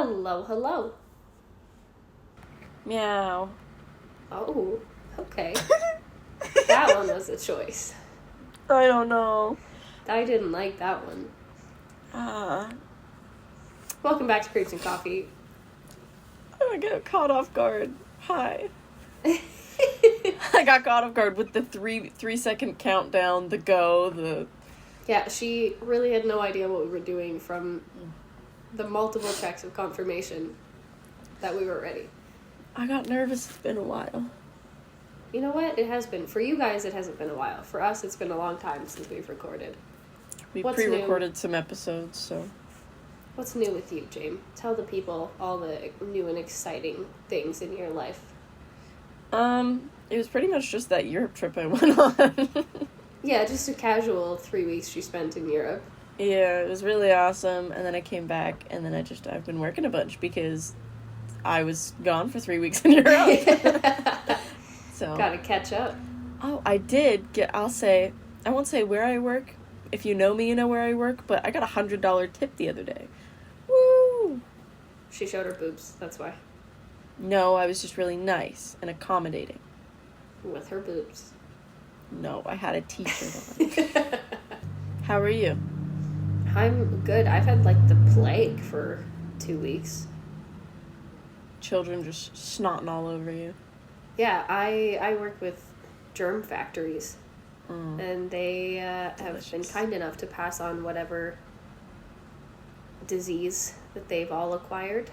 Hello, hello. Meow. Oh, okay. That one was a choice. I don't know. I didn't like that one. Welcome back to Creeps and Coffee. I got caught off guard. Hi. I got caught off guard with the 3-second countdown, the go, Yeah, she really had no idea what we were doing from the multiple checks of confirmation that we were ready. I got nervous. It's been a while. You know what? It has been. For you guys, it hasn't been a while. For us, it's been a long time since we've recorded. We What's pre-recorded some episodes, so... What's new with you, James? Tell the people all the new and exciting things in your life. It was pretty much just that Europe trip I went on. Yeah, just a casual 3 weeks you spent in Europe. Yeah, it was really awesome, and then I came back, and then I've been working a bunch because I was gone for 3 weeks in Europe. So gotta catch up. Oh, I won't say where I work. If you know me, you know where I work, but I got a $100 tip the other day. Woo! She showed her boobs, that's why. No, I was just really nice and accommodating. With her boobs. No, I had a t-shirt on. How are you? I'm good. I've had, the plague for 2 weeks. Children just snotting all over you. Yeah, I work with germ factories. And they have been kind enough to pass on whatever disease that they've all acquired.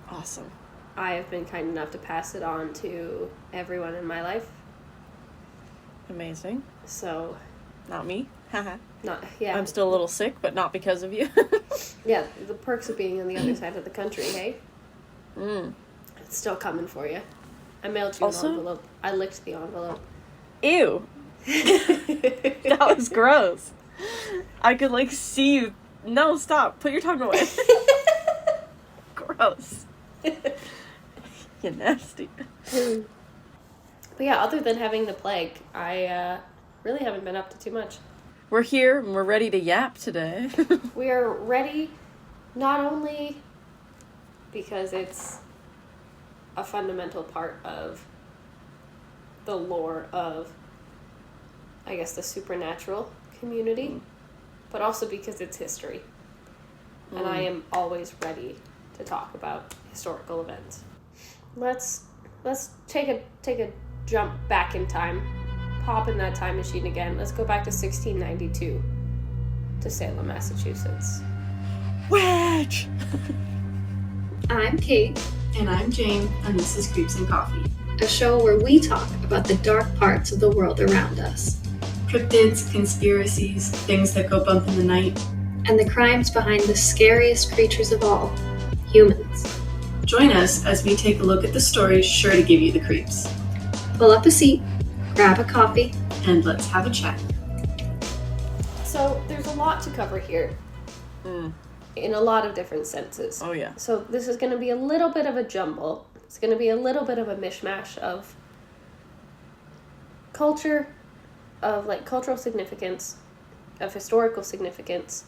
Awesome. I have been kind enough to pass it on to everyone in my life. Amazing. So... Not me. Haha. Yeah. I'm still a little sick, but not because of you. Yeah, the perks of being on the other side of the country, hey? It's still coming for you. I mailed you an envelope. I licked the envelope. Ew. That was gross. I could, see you. No, stop. Put your tongue away. Gross. You're nasty. But yeah, other than having the plague, I really haven't been up to too much. We're here and we're ready to yap today. We are ready not only because it's a fundamental part of the lore of, I guess, the supernatural community, but also because it's history. And I am always ready to talk about historical events. Let's take a jump back in time. Pop in that time machine again. Let's go back to 1692 to Salem, Massachusetts. Witch! I'm Kate. And I'm Jane, and this is Creeps and Coffee, A show where we talk about the dark parts of the world around us. Cryptids, conspiracies, things that go bump in the night. And the crimes behind the scariest creatures of all, humans. Join us as we take a look at the stories sure to give you the creeps. Pull up a seat, grab a coffee, and let's have a chat. So there's a lot to cover here. In a lot of different senses. Oh, yeah. So this is going to be a little bit of a jumble. It's going to be a little bit of a mishmash of culture, of cultural significance, of historical significance,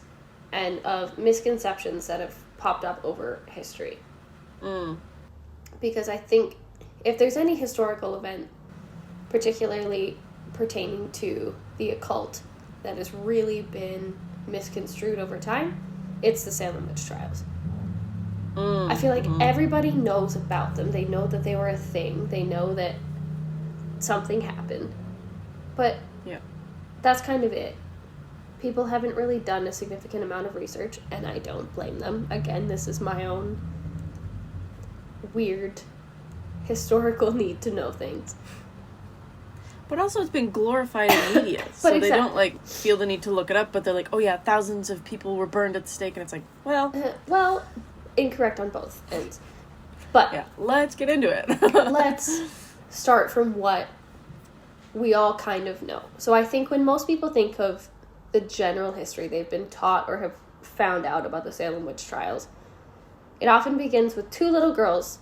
and of misconceptions that have popped up over history. Because I think if there's any historical event, particularly pertaining to the occult, that has really been misconstrued over time, it's the Salem Witch Trials. I feel like everybody knows about them. They know that they were a thing. They know that something happened. But that's kind of it. People haven't really done a significant amount of research, and I don't blame them. Again, this is my own weird historical need to know things. But also it's been glorified in media, so they don't, feel the need to look it up, but they're like, oh yeah, thousands of people were burned at the stake, and it's like, well, incorrect on both ends. But... yeah, let's get into it. Let's start from what we all kind of know. So I think when most people think of the general history they've been taught or have found out about the Salem Witch Trials, it often begins with two little girls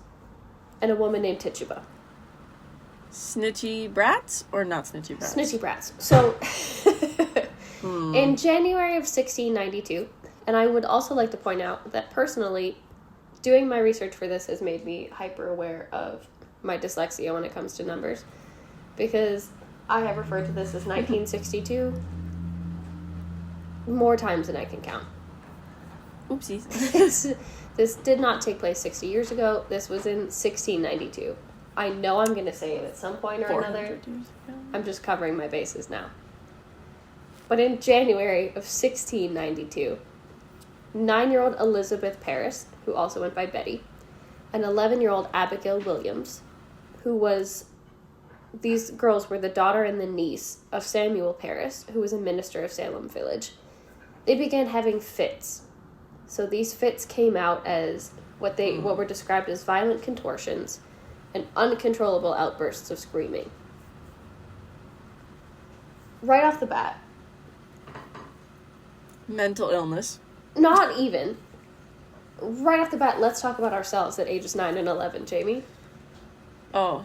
and a woman named Tituba. Snitchy brats or not snitchy brats? Snitchy brats. So, in January of 1692, and I would also like to point out that personally, doing my research for this has made me hyper aware of my dyslexia when it comes to numbers, because I have referred to this as 1962 more times than I can count. Oopsies. This did not take place 60 years ago. This was in 1692. I know I'm going to say it at some point or another. 400 years ago. I'm just covering my bases now. But in January of 1692, 9-year-old Elizabeth Parris, who also went by Betty, and 11-year-old Abigail Williams, these girls were the daughter and the niece of Samuel Parris, who was a minister of Salem Village. They began having fits. So these fits came out as what were described as violent contortions and uncontrollable outbursts of screaming. Right off the bat. Mental illness. Not even. Right off the bat, let's talk about ourselves at ages 9 and 11, Jamie. Oh,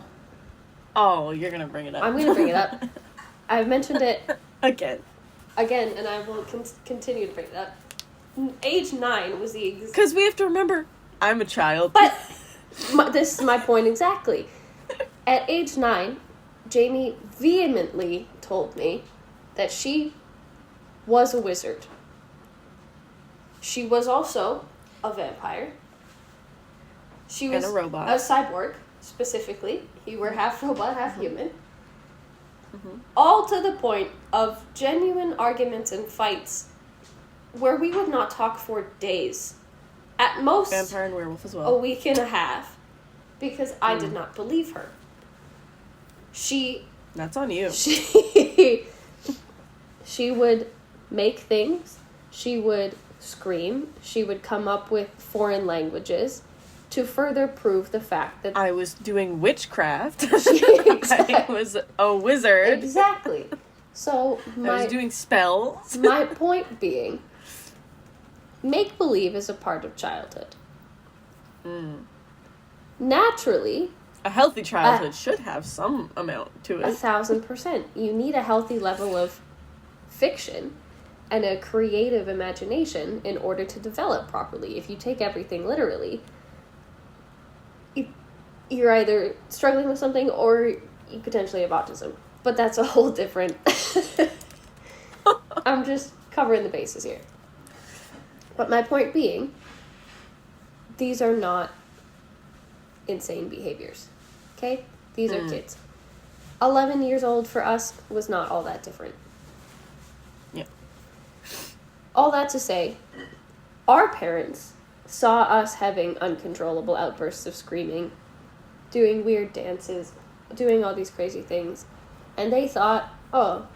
you're going to bring it up. I'm going to bring it up. I've mentioned it Again, and I will continue to bring it up. Age 9 was the because we have to remember, I'm a child. But this is my point exactly. At age 9, Jamie vehemently told me that she was a wizard. She was also a vampire. She was and a robot. A cyborg, specifically. You were half robot, half human. Mm-hmm. All to the point of genuine arguments and fights where we would not talk for days. At most, Vampire and werewolf as well. a week and a half. Because I did not believe her. That's on you. She would make things. She would scream. She would come up with foreign languages to further prove the fact that I was doing witchcraft. Exactly. I was a wizard. Exactly. So I was doing spells. My point being, make-believe is a part of childhood. Naturally, a healthy childhood should have some amount to it. 1,000%. You need a healthy level of fiction and a creative imagination in order to develop properly. If you take everything literally, you're either struggling with something or you potentially have autism. But that's a whole different... I'm just covering the bases here. But my point being, these are not insane behaviors. Okay? These are kids. 11 years old for us was not all that different. Yeah. All that to say, our parents saw us having uncontrollable outbursts of screaming, doing weird dances, doing all these crazy things, and they thought, oh,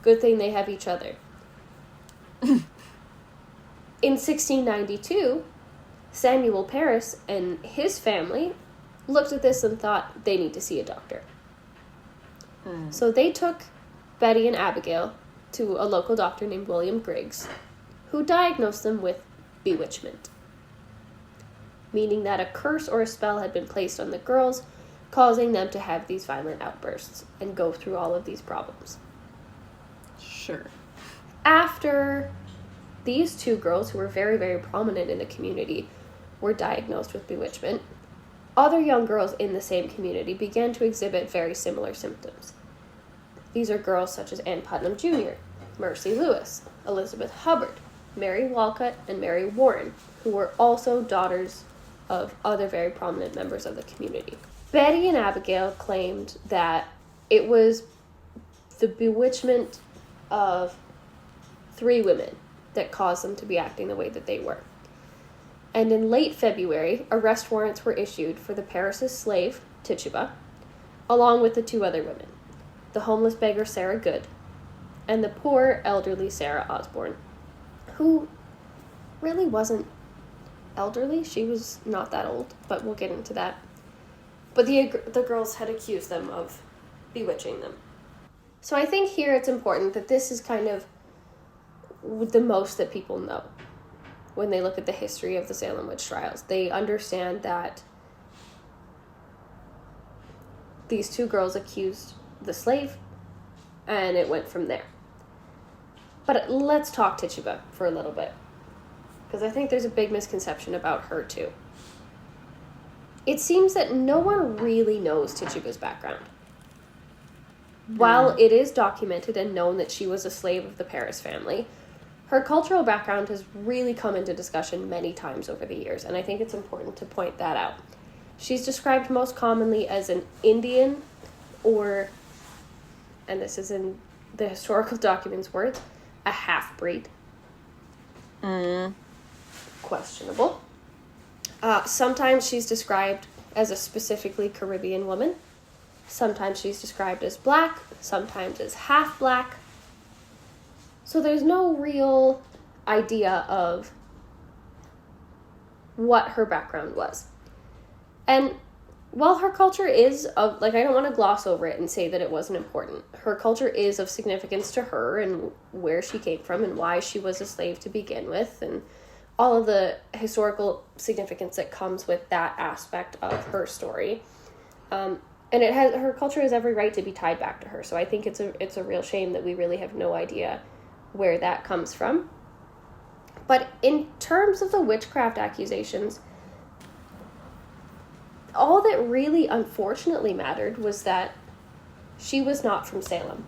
good thing they have each other. In 1692, Samuel Parris and his family looked at this and thought they need to see a doctor. So they took Betty and Abigail to a local doctor named William Griggs, who diagnosed them with bewitchment, meaning that a curse or a spell had been placed on the girls, causing them to have these violent outbursts and go through all of these problems. Sure. After these two girls, who were very, very prominent in the community, were diagnosed with bewitchment, other young girls in the same community began to exhibit very similar symptoms. These are girls such as Ann Putnam Jr., Mercy Lewis, Elizabeth Hubbard, Mary Walcott, and Mary Warren, who were also daughters of other very prominent members of the community. Betty and Abigail claimed that it was the bewitchment of 3 women that caused them to be acting the way that they were. And in late February, arrest warrants were issued for the Parris' slave, Tituba, along with the 2 other women, the homeless beggar Sarah Good, and the poor elderly Sarah Osborne, who really wasn't elderly. She was not that old, but we'll get into that. But the girls had accused them of bewitching them. So I think here it's important that this is kind of the most that people know when they look at the history of the Salem Witch Trials. They understand that these 2 girls accused the slave, and it went from there. But let's talk Tituba for a little bit. because I think there's a big misconception about her too. It seems that no one really knows Tituba's background. While it is documented and known that she was a slave of the Paris family, her cultural background has really come into discussion many times over the years, and I think it's important to point that out. She's described most commonly as an Indian or, and this is in the historical documents' words, a half-breed. Questionable. Sometimes she's described as a specifically Caribbean woman. Sometimes she's described as black, sometimes as half black. So there's no real idea of what her background was. And while her culture is of, I don't want to gloss over it and say that it wasn't important. Her culture is of significance to her and where she came from and why she was a slave to begin with and all of the historical significance that comes with that aspect of her story. And her culture has every right to be tied back to her. So I think it's a real shame that we really have no idea where that comes from. But in terms of the witchcraft accusations, all that really unfortunately mattered was that she was not from Salem.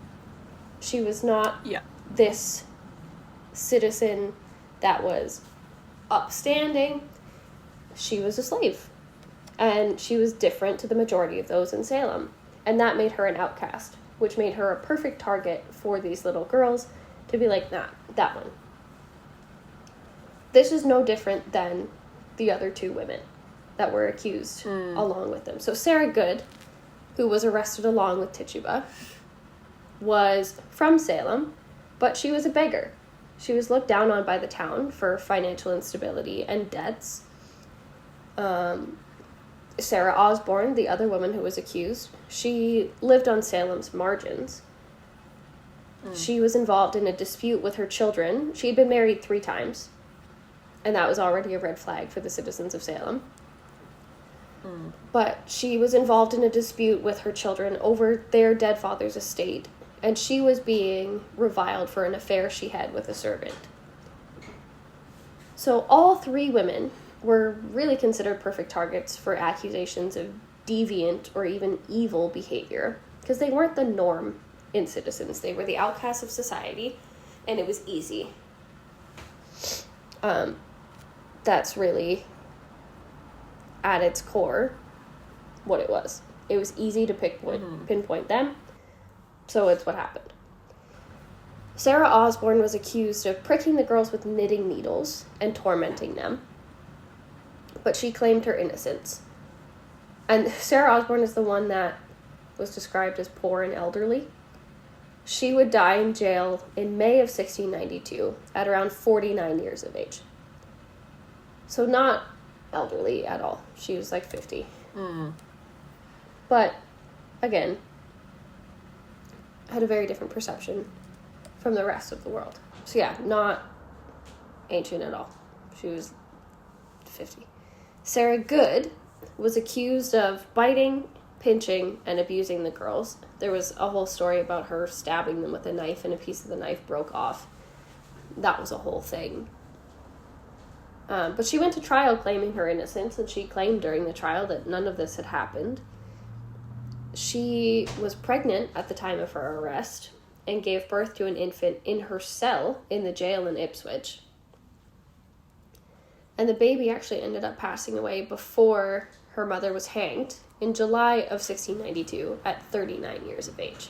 She was not this citizen that was upstanding. She was a slave. And she was different to the majority of those in Salem. And that made her an outcast, which made her a perfect target for these little girls to be like, nah, that one. This is no different than the other two women that were accused along with them. So Sarah Good, who was arrested along with Tituba, was from Salem, but she was a beggar. She was looked down on by the town for financial instability and debts. Sarah Osborne, the other woman who was accused, she lived on Salem's margins. She was involved in a dispute with her children. She had been married 3 times, and that was already a red flag for the citizens of Salem. But she was involved in a dispute with her children over their dead father's estate, and she was being reviled for an affair she had with a servant. So all 3 women were really considered perfect targets for accusations of deviant or even evil behavior, because they weren't the norm in citizens. They were the outcasts of society, and it was easy. That's really, at its core, what it was. It was easy to pinpoint them, so it's what happened. Sarah Osborne was accused of pricking the girls with knitting needles and tormenting them, but she claimed her innocence. And Sarah Osborne is the one that was described as poor and elderly. She would die in jail in May of 1692 at around 49 years of age. So not elderly at all. She was 50. But, again, had a very different perception from the rest of the world. So yeah, not ancient at all. She was 50. Sarah Good was accused of biting, pinching, and abusing the girls. There was a whole story about her stabbing them with a knife, and a piece of the knife broke off. That was a whole thing. But she went to trial claiming her innocence, and she claimed during the trial that none of this had happened. She was pregnant at the time of her arrest and gave birth to an infant in her cell in the jail in Ipswich. And the baby actually ended up passing away before her mother was hanged in July of 1692 at 39 years of age.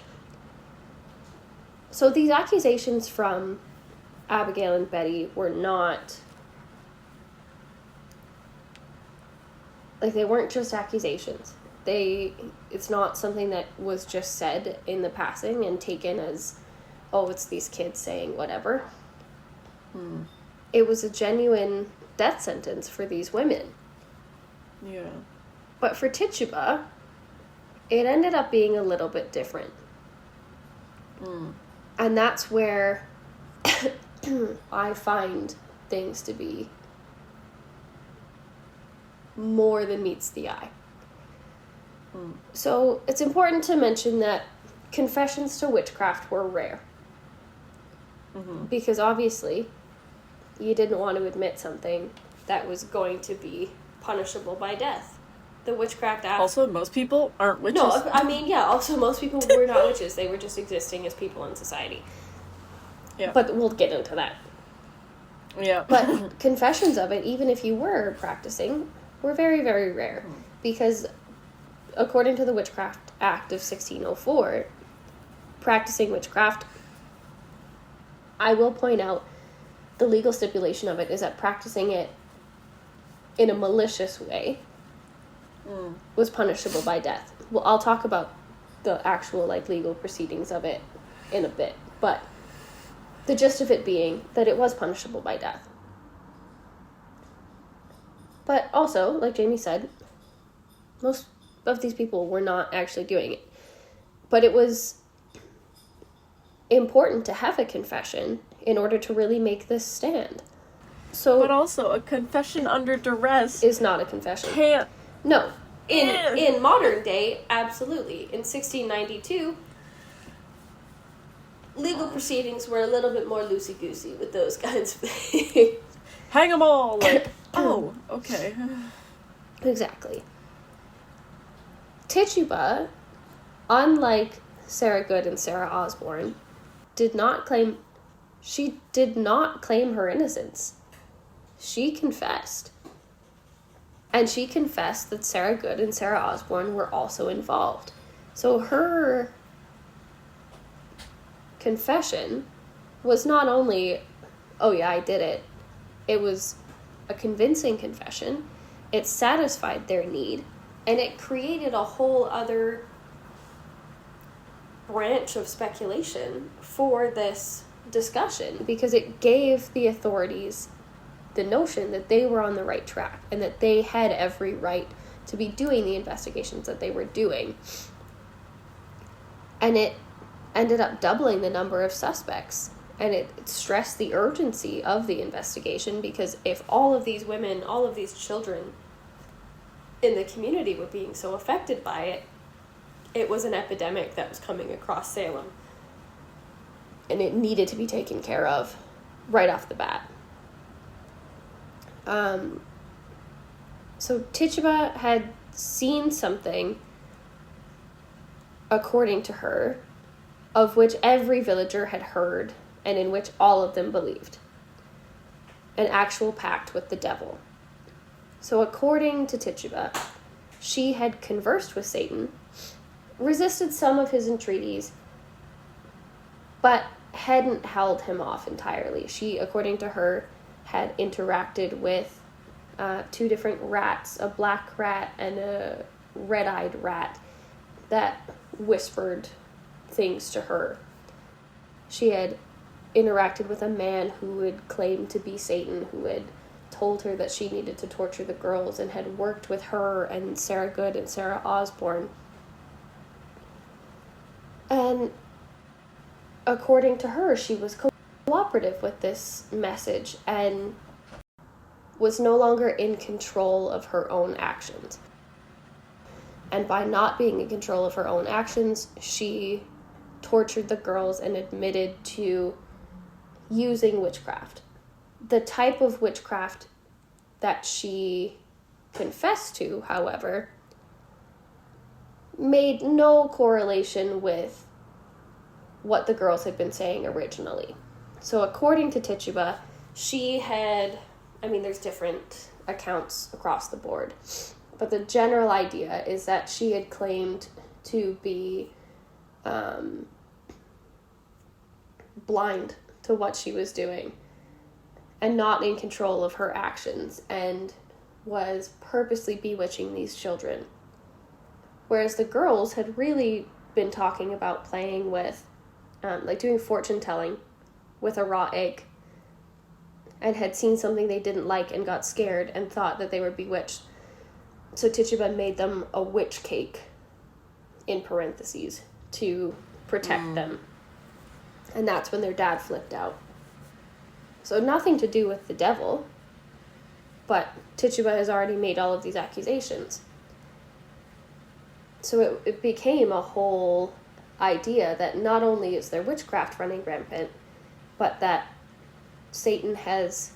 So these accusations from Abigail and Betty were not, they weren't just accusations. It's not something that was just said in the passing and taken as, oh, it's these kids saying whatever. It was a genuine death sentence for these women. Yeah. But for Tituba, it ended up being a little bit different. And that's where I find things to be more than meets the eye. So it's important to mention that confessions to witchcraft were rare. Because obviously, you didn't want to admit something that was going to be punishable by death. The Witchcraft Act... Also, most people aren't witches. No, I mean, yeah, also most people were not witches. They were just existing as people in society. Yeah. But we'll get into that. Yeah. But confessions of it, even if you were practicing, were very, very rare. Because according to the Witchcraft Act of 1604, practicing witchcraft, I will point out, the legal stipulation of it is that practicing it in a malicious way was punishable by death. Well, I'll talk about the actual, legal proceedings of it in a bit, but the gist of it being that it was punishable by death. But also, like Jamie said, most of these people were not actually doing it. But it was important to have a confession in order to really make this stand. But also, a confession under duress is not a confession. Can't. No. In modern day, absolutely. In 1692, legal proceedings were a little bit more loosey-goosey with those kinds of things. Hang them all! Oh, okay. Exactly. Tituba, unlike Sarah Good and Sarah Osborne, did not claim her innocence. She confessed. And she confessed that Sarah Good and Sarah Osborne were also involved. So her confession was not only, oh yeah, I did it. It was a convincing confession. It satisfied their need. And it created a whole other branch of speculation for this discussion, because it gave the authorities the notion that they were on the right track and that they had every right to be doing the investigations that they were doing. And it ended up doubling the number of suspects, and it stressed the urgency of the investigation, because if all of these women, all of these children in the community were being so affected by it, it was an epidemic that was coming across Salem. And it needed to be taken care of right off the bat. So Tituba had seen something, according to her, of which every villager had heard and in which all of them believed. An actual pact with the devil. So according to Tituba, she had conversed with Satan, resisted some of his entreaties, but hadn't held him off entirely. She, according to her, had interacted with two different rats, a black rat and a red-eyed rat, that whispered things to her. She had interacted with a man who had claimed to be Satan, who had told her that she needed to torture the girls, and had worked with her and Sarah Good and Sarah Osborne. And according to her, she was cooperative with this message and was no longer in control of her own actions. And by not being in control of her own actions, she tortured the girls and admitted to using witchcraft. The type of witchcraft that she confessed to, however, made no correlation with what the girls had been saying originally. So according to Tituba, she had, there's different accounts across the board, but the general idea is that she had claimed to be blind to what she was doing and not in control of her actions, and was purposely bewitching these children. Whereas the girls had really been talking about playing with, doing fortune telling with a raw egg, and had seen something they didn't like and got scared and thought that they were bewitched. So Tituba made them a witch cake, in parentheses, to protect them. And that's when their dad flipped out. So nothing to do with the devil, but Tituba has already made all of these accusations. So it became a whole idea that not only is there witchcraft running rampant, but that Satan has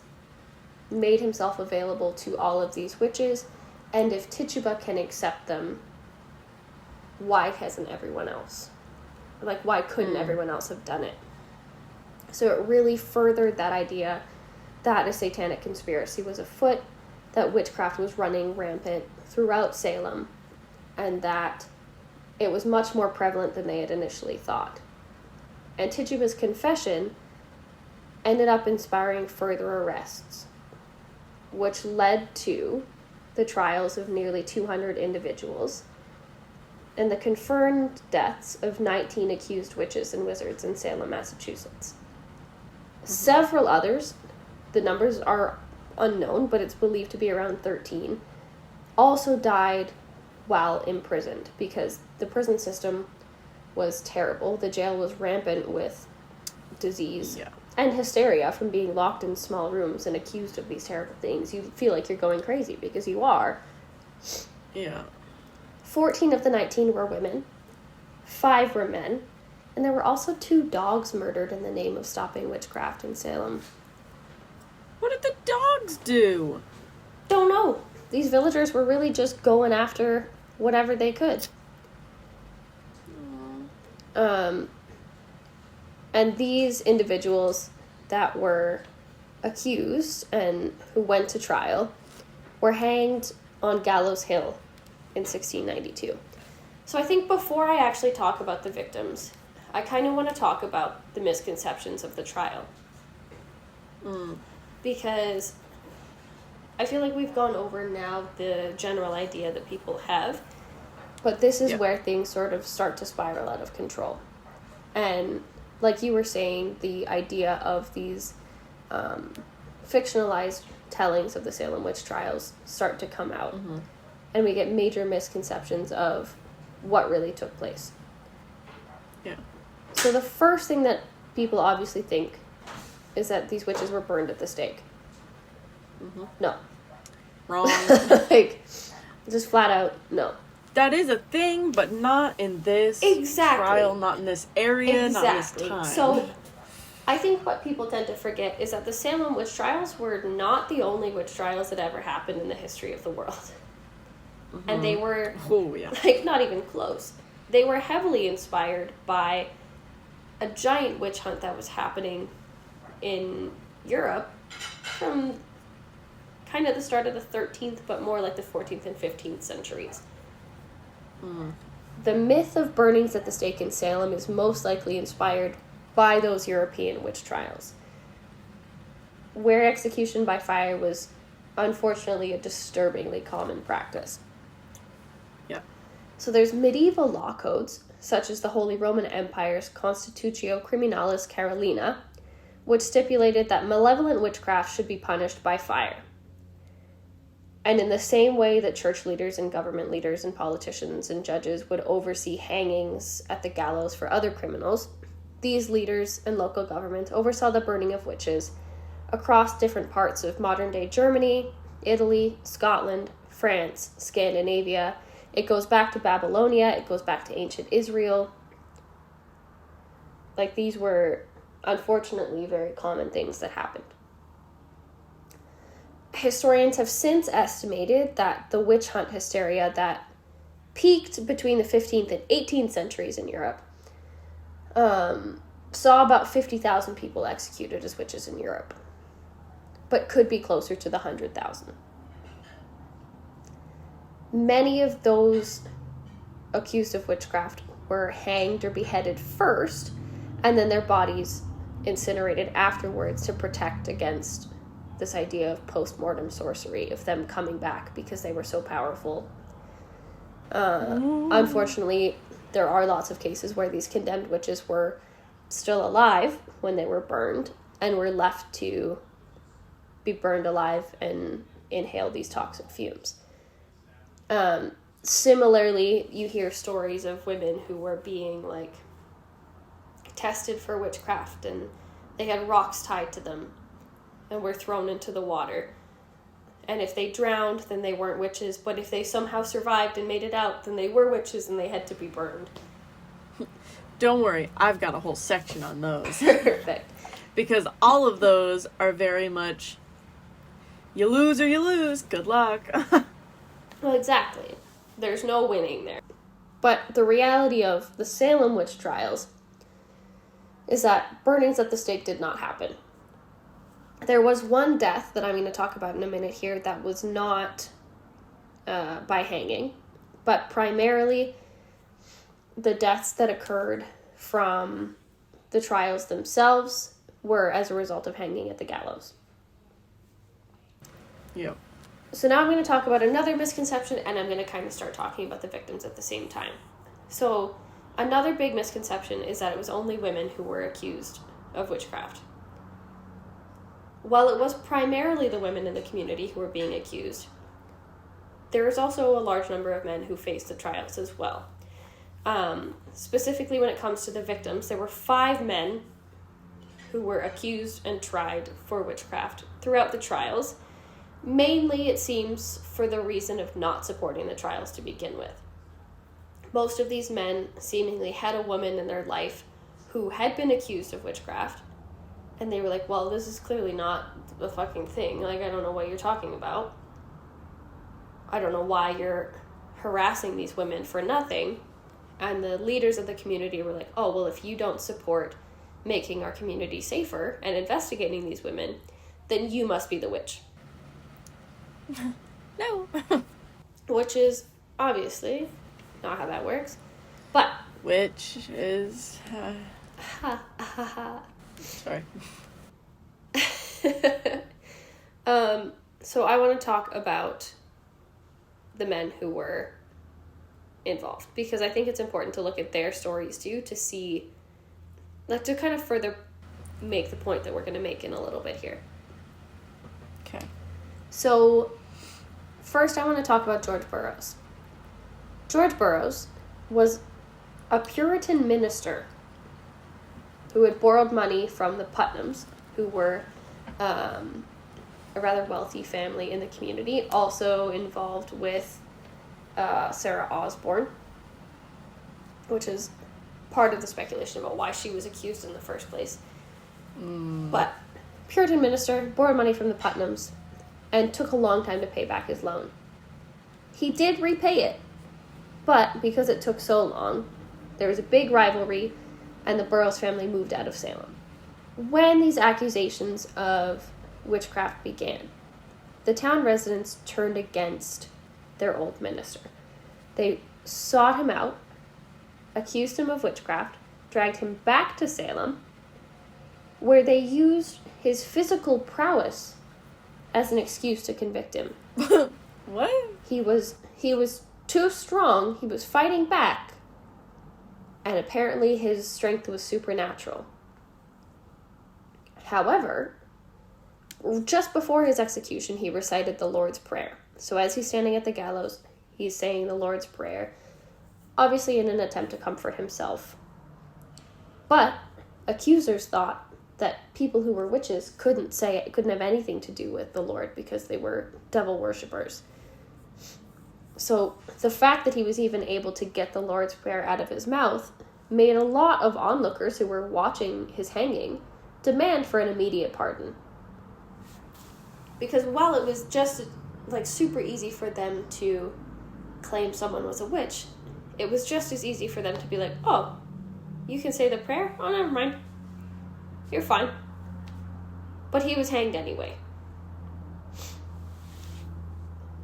made himself available to all of these witches, and if Tituba can accept them, why hasn't everyone else? Like, why couldn't everyone else have done it? So it really furthered that idea that a satanic conspiracy was afoot, that witchcraft was running rampant throughout Salem, and that it was much more prevalent than they had initially thought. And Tituba's confession ended up inspiring further arrests, which led to the trials of nearly 200 individuals and the confirmed deaths of 19 accused witches and wizards in Salem, Massachusetts. Several others, the numbers are unknown, but it's believed to be around 13, also died while imprisoned because the prison system was terrible. The jail was rampant with disease and hysteria from being locked in small rooms and accused of these terrible things. You feel like you're going crazy because you are. Yeah. 14 of the 19 were women, 5 were men, and there were also 2 dogs murdered in the name of stopping witchcraft in Salem. What did the dogs do? Don't know. These villagers were really just going after whatever they could. And these individuals that were accused and who went to trial were hanged on Gallows Hill in 1692. So I think before I actually talk about the victims, I kind of want to talk about the misconceptions of the trial. Because I feel like we've gone over now the general idea that people have, but this is where things sort of start to spiral out of control. And like you were saying, the idea of these fictionalized tellings of the Salem Witch Trials start to come out. And we get major misconceptions of what really took place. Yeah. So the first thing that people obviously think is that these witches were burned at the stake. No. Wrong. Like, just flat out, no. That is a thing, but not in this trial, not in this area, not in this time. So, I think what people tend to forget is that the Salem Witch Trials were not the only witch trials that ever happened in the history of the world. And they were, like, not even close. They were heavily inspired by a giant witch hunt that was happening in Europe from kind of the start of the 13th, but more like the 14th and 15th centuries. The myth of burnings at the stake in Salem is most likely inspired by those European witch trials, where execution by fire was unfortunately a disturbingly common practice. Yeah. So there's medieval law codes, such as the Holy Roman Empire's Constitutio Criminalis Carolina, which stipulated that malevolent witchcraft should be punished by fire. And in the same way that church leaders and government leaders and politicians and judges would oversee hangings at the gallows for other criminals, these leaders and local governments oversaw the burning of witches across different parts of modern-day Germany, Italy, Scotland, France, Scandinavia. It goes back to Babylonia. It goes back to ancient Israel. Like, these were, unfortunately, very common things that happened. Historians have since estimated that the witch hunt hysteria that peaked between the 15th and 18th centuries in Europe saw about 50,000 people executed as witches in Europe, but could be closer to the 100,000. Many of those accused of witchcraft were hanged or beheaded first, and then their bodies incinerated afterwards to protect against this idea of post-mortem sorcery, of them coming back because they were so powerful. Unfortunately, there are lots of cases where these condemned witches were still alive when they were burned and were left to be burned alive and inhale these toxic fumes. Similarly, you hear stories of women who were being, like, tested for witchcraft, and they had rocks tied to them and were thrown into the water. And if they drowned, then they weren't witches, but if they somehow survived and made it out, then they were witches and they had to be burned. Don't worry, I've got a whole section on those. Perfect. Because all of those are very much You lose or you lose. Good luck. Well, exactly. There's no winning there. But the reality of the Salem Witch Trials is that burnings at the stake did not happen. There was one death that I'm going to talk about in a minute here that was not by hanging, but primarily the deaths that occurred from the trials themselves were as a result of hanging at the gallows. Yep. So now I'm going to talk about another misconception, and I'm going to kind of start talking about the victims at the same time. So another big misconception is that it was only women who were accused of witchcraft. While it was primarily the women in the community who were being accused, there is also a large number of men who faced the trials as well. Specifically when it comes to the victims, there were 5 men who were accused and tried for witchcraft throughout the trials. Mainly, it seems, for the reason of not supporting the trials to begin with. Most of these men seemingly had a woman in their life who had been accused of witchcraft, and they were like, well, this is clearly not a fucking thing. Like, I don't know what you're talking about. I don't know why you're harassing these women for nothing. And the leaders of the community were like, oh, well, if you don't support making our community safer and investigating these women, then you must be the witch. No. Which is obviously not how that works. But Which is... Sorry. So I want to talk about the men who were involved, because I think it's important to look at their stories too, to see, like, to kind of further make the point that we're going to make in a little bit here. Okay. So first I want to talk about George Burroughs. George Burroughs was a Puritan minister who had borrowed money from the Putnams, who were a rather wealthy family in the community, also involved with Sarah Osborne, which is part of the speculation about why she was accused in the first place. But Puritan minister, borrowed money from the Putnams, and took a long time to pay back his loan. He did repay it, but because it took so long, there was a big rivalry, and the Burroughs family moved out of Salem. When these accusations of witchcraft began, the town residents turned against their old minister. They sought him out, accused him of witchcraft, dragged him back to Salem, where they used his physical prowess as an excuse to convict him. What? He was too strong, he was fighting back, and apparently his strength was supernatural. However, just before his execution, he recited the Lord's Prayer. So as he's standing at the gallows, he's saying the Lord's Prayer, obviously in an attempt to comfort himself. But accusers thought that people who were witches couldn't have anything to do with the Lord because they were devil worshippers. So the fact that he was even able to get the Lord's Prayer out of his mouth made a lot of onlookers who were watching his hanging demand for an immediate pardon. Because while it was just like super easy for them to claim someone was a witch, it was just as easy for them to be like, oh, you can say the prayer? Oh, never mind. You're fine. But he was hanged anyway.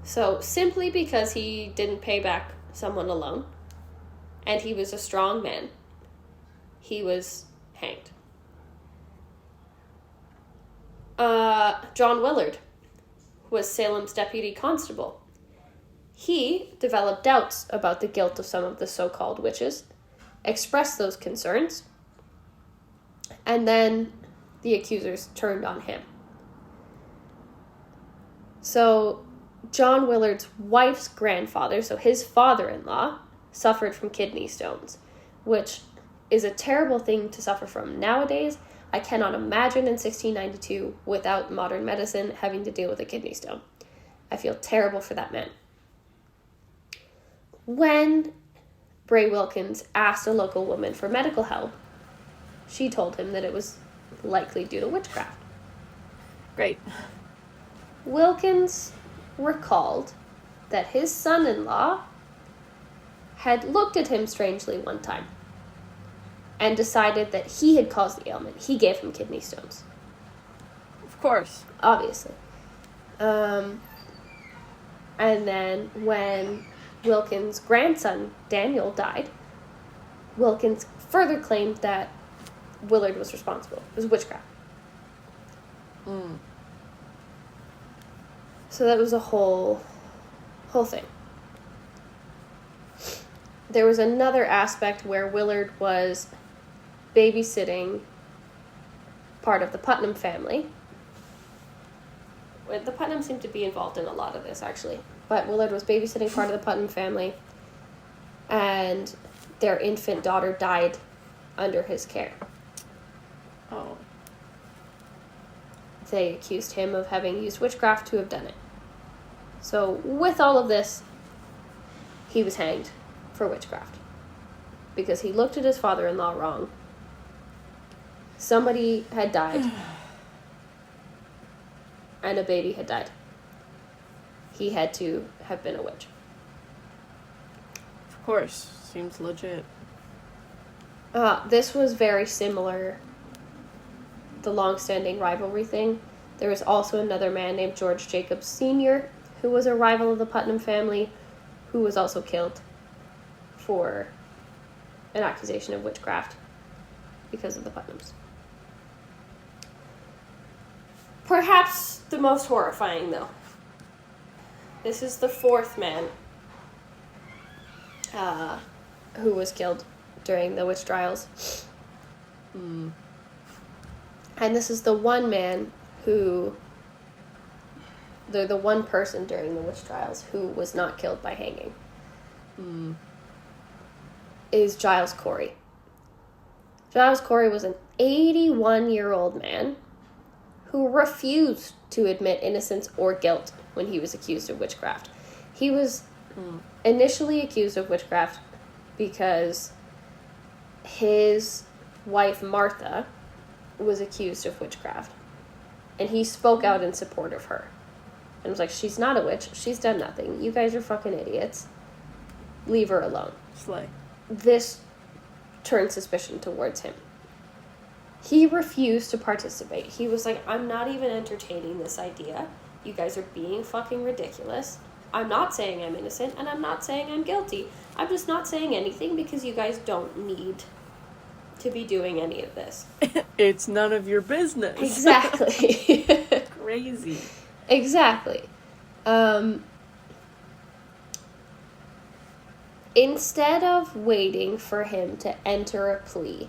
So simply because he didn't pay back someone a loan, and he was a strong man, he was hanged. John Willard was Salem's deputy constable. He developed doubts about the guilt of some of the so-called witches, expressed those concerns, and then the accusers turned on him. So John Willard's wife's grandfather, so his father-in-law, suffered from kidney stones, which is a terrible thing to suffer from nowadays. I cannot imagine in 1692, without modern medicine, having to deal with a kidney stone. I feel terrible for that man. When Bray Wilkins asked a local woman for medical help, she told him that it was likely due to witchcraft. Great. Wilkins recalled that his son-in-law had looked at him strangely one time and decided that he had caused the ailment. He gave him kidney stones. Of course. Obviously. And then when Wilkins' grandson, Daniel, died, Wilkins further claimed that Willard was responsible. It was witchcraft. So that was a whole thing. There was another aspect where Willard was babysitting part of the Putnam family. The Putnams seem to be involved in a lot of this, actually. But Willard was babysitting part of the Putnam family, and their infant daughter died under his care. Oh. They accused him of having used witchcraft to have done it. So, with all of this, he was hanged for witchcraft. Because he looked at his father-in-law wrong. Somebody had died. And a baby had died. He had to have been a witch. Of course. Seems legit. This was very similar, the long-standing rivalry thing. There was also another man named George Jacobs Sr., who was a rival of the Putnam family, who was also killed for an accusation of witchcraft because of the Putnams. Perhaps the most horrifying, though. This is the fourth man who was killed during the witch trials. And this is the one man who... the one person during the witch trials who was not killed by hanging. Is Giles Corey. Giles Corey was an 81-year-old man who refused to admit innocence or guilt when he was accused of witchcraft. He was initially accused of witchcraft because his wife, Martha, was accused of witchcraft. And he spoke out in support of her. And was like, she's not a witch. She's done nothing. You guys are fucking idiots. Leave her alone. Slay. This turned suspicion towards him. He refused to participate. He was like, I'm not even entertaining this idea. You guys are being fucking ridiculous. I'm not saying I'm innocent, and I'm not saying I'm guilty. I'm just not saying anything because you guys don't need to be doing any of this. It's none of your business. Exactly. Crazy. Exactly. Instead of waiting for him to enter a plea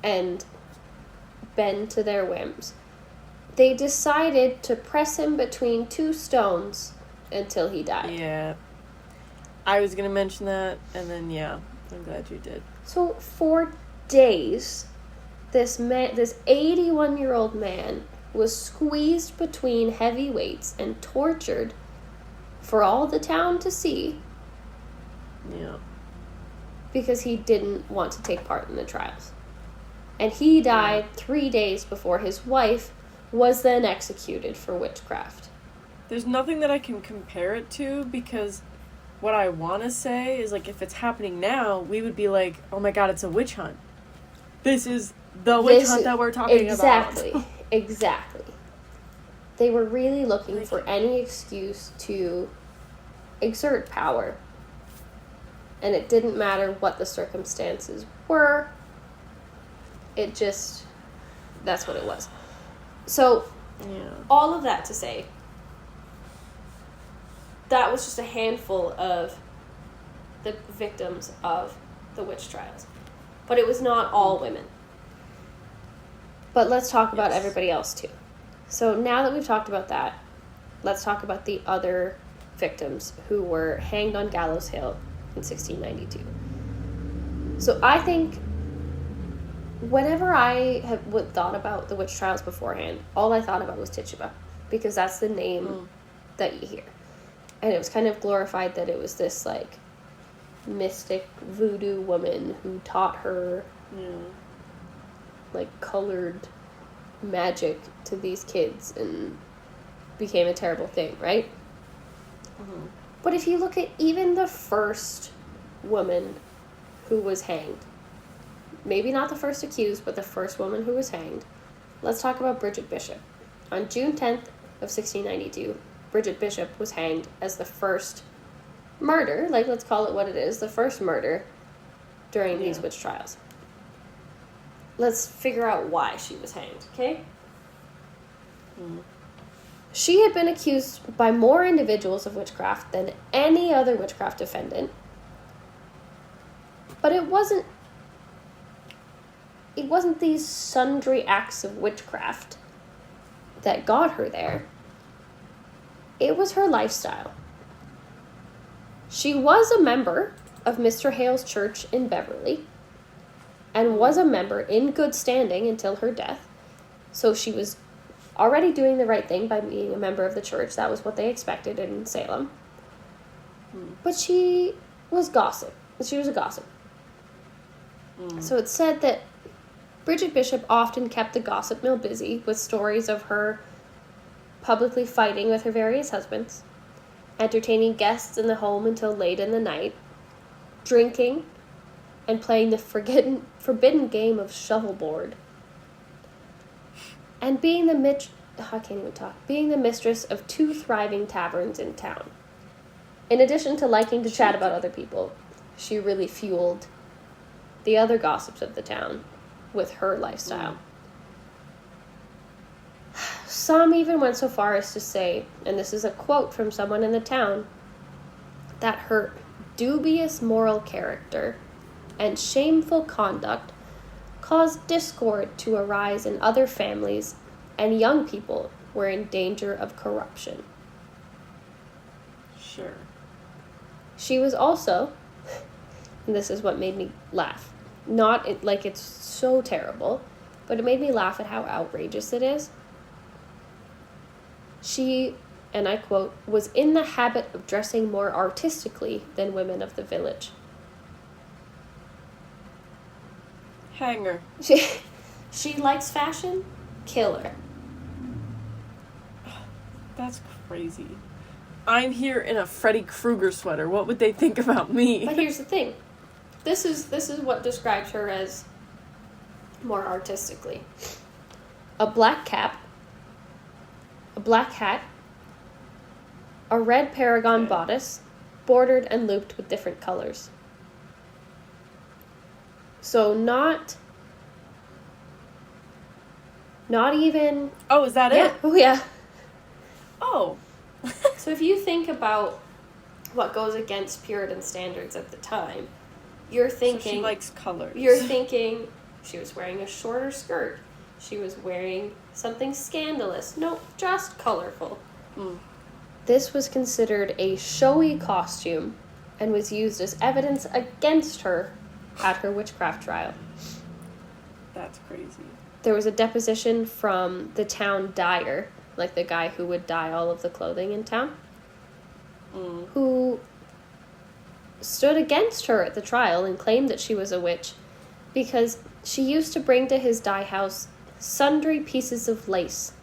and bend to their whims, they decided to press him between two stones until he died. Yeah. I was going to mention that, and then, yeah, I'm glad you did. So, for days, this 81-year-old man was squeezed between heavy weights and tortured for all the town to see. Yeah. Because he didn't want to take part in the trials. And he died 3 days before his wife was then executed for witchcraft. There's nothing that I can compare it to, because what I want to say is, like, if it's happening now, we would be like, oh my god, it's a witch hunt. This is the witch hunt that we're talking about. Exactly. They were really looking for any excuse to exert power. And it didn't matter what the circumstances were. It just... that's what it was. So, all of that to say, that was just a handful of the victims of the witch trials. But it was not all women. But let's talk about everybody else, too. So now that we've talked about that, let's talk about the other victims who were hanged on Gallows Hill in 1692. So I think whenever I have thought about the witch trials beforehand, all I thought about was Tituba, because that's the name that you hear. And it was kind of glorified that it was this, like, mystic voodoo woman who taught her, like, colored magic to these kids. And became a terrible thing, right? Mm-hmm. But if you look at even the first woman who was hanged, maybe not the first accused, but the first woman who was hanged, let's talk about Bridget Bishop. On June 10th of 1692, Bridget Bishop was hanged as the first murder, like let's call it what it is, the first murder during these witch trials. Let's figure out why she was hanged, okay? Mm. She had been accused by more individuals of witchcraft than any other witchcraft defendant. But it wasn't these sundry acts of witchcraft that got her there. It was her lifestyle. She was a member of Mr. Hale's church in Beverly and was a member in good standing until her death. So she was already doing the right thing by being a member of the church. That was what they expected in Salem. But she was gossip. She was a gossip. So it's said that Bridget Bishop often kept the gossip mill busy with stories of her publicly fighting with her various husbands, entertaining guests in the home until late in the night, drinking, and playing the forbidden game of shovelboard, and being the mistress of 2 thriving taverns in town. In addition to liking to chat about other people, she really fueled the other gossips of the town with her lifestyle. Some even went so far as to say, and this is a quote from someone in the town, that her dubious moral character and shameful conduct caused discord to arise in other families, and young people were in danger of corruption. Sure. She was also, and this is what made me laugh, not like it's so terrible, but it made me laugh at how outrageous it is. She, and I quote, was in the habit of dressing more artistically than women of the village. Hanger. She likes fashion? Kill her. That's crazy. I'm here in a Freddy Krueger sweater. What would they think about me? But here's the thing. This is what describes her as more artistically. A black cap, a black hat, a red paragon bodice, bordered and looped with different colors. So not even... Oh, is that yeah. it? Oh, yeah. Oh. So if you think about what goes against Puritan standards at the time, you're thinking... So she likes colors. You're thinking she was wearing a shorter skirt. She was wearing something scandalous. No, just colorful. This was considered a showy costume and was used as evidence against her at her witchcraft trial. That's crazy. There was a deposition from the town dyer, like the guy who would dye all of the clothing in town, who stood against her at the trial and claimed that she was a witch because she used to bring to his dye house sundry pieces of lace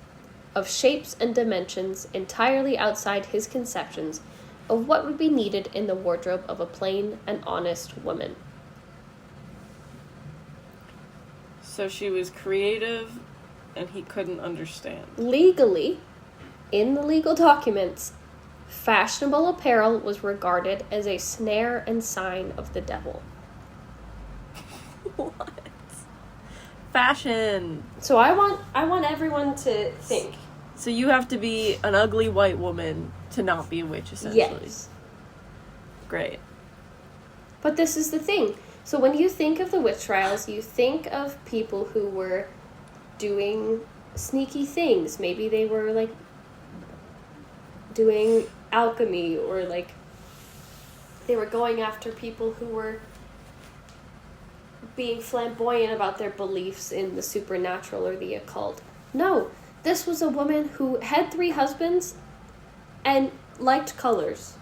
of shapes and dimensions entirely outside his conceptions of what would be needed in the wardrobe of a plain and honest woman. So she was creative and he couldn't understand. Legally, in the legal documents, fashionable apparel was regarded as a snare and sign of the devil. What? Fashion. So I want everyone to think. So you have to be an ugly white woman to not be a witch, essentially. Yes. Great. But this is the thing. So when you think of the witch trials, you think of people who were doing sneaky things. Maybe they were, like, doing alchemy, or, like, they were going after people who were being flamboyant about their beliefs in the supernatural or the occult. No, this was a woman who had 3 husbands and liked colors.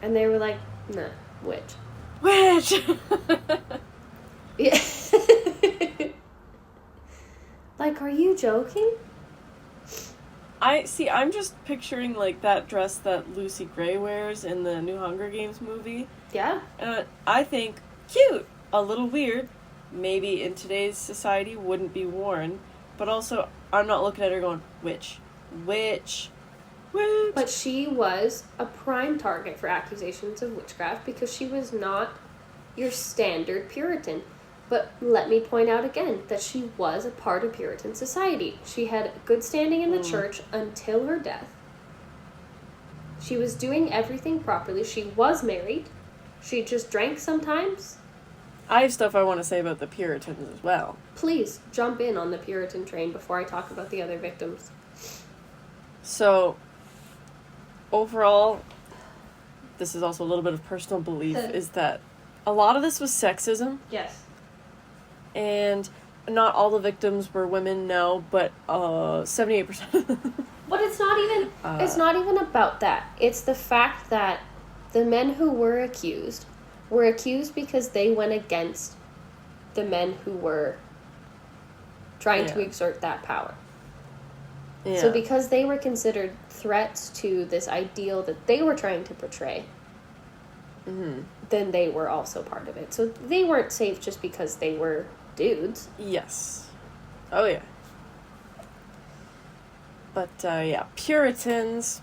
And they were like, nah, witch. Witch! Yeah. Like, are you joking? I'm just picturing, like, that dress that Lucy Gray wears in the new Hunger Games movie. Yeah. I think, cute, a little weird, maybe in today's society wouldn't be worn, but also, I'm not looking at her going, witch. But she was a prime target for accusations of witchcraft because she was not your standard Puritan. But let me point out again that she was a part of Puritan society. She had good standing in the church until her death. She was doing everything properly. She was married. She just drank sometimes. I have stuff I want to say about the Puritans as well. Please jump in on the Puritan train before I talk about the other victims. So, overall, this is also a little bit of personal belief, is that a lot of this was sexism. Yes. And not all the victims were women, no, but 78%. But it's not even about that. It's the fact that the men who were accused because they went against the men who were trying to exert that power. Yeah. So because they were considered threats to this ideal that they were trying to portray, then they were also part of it. So they weren't safe just because they were dudes. Yes. Oh, yeah. But, Puritans.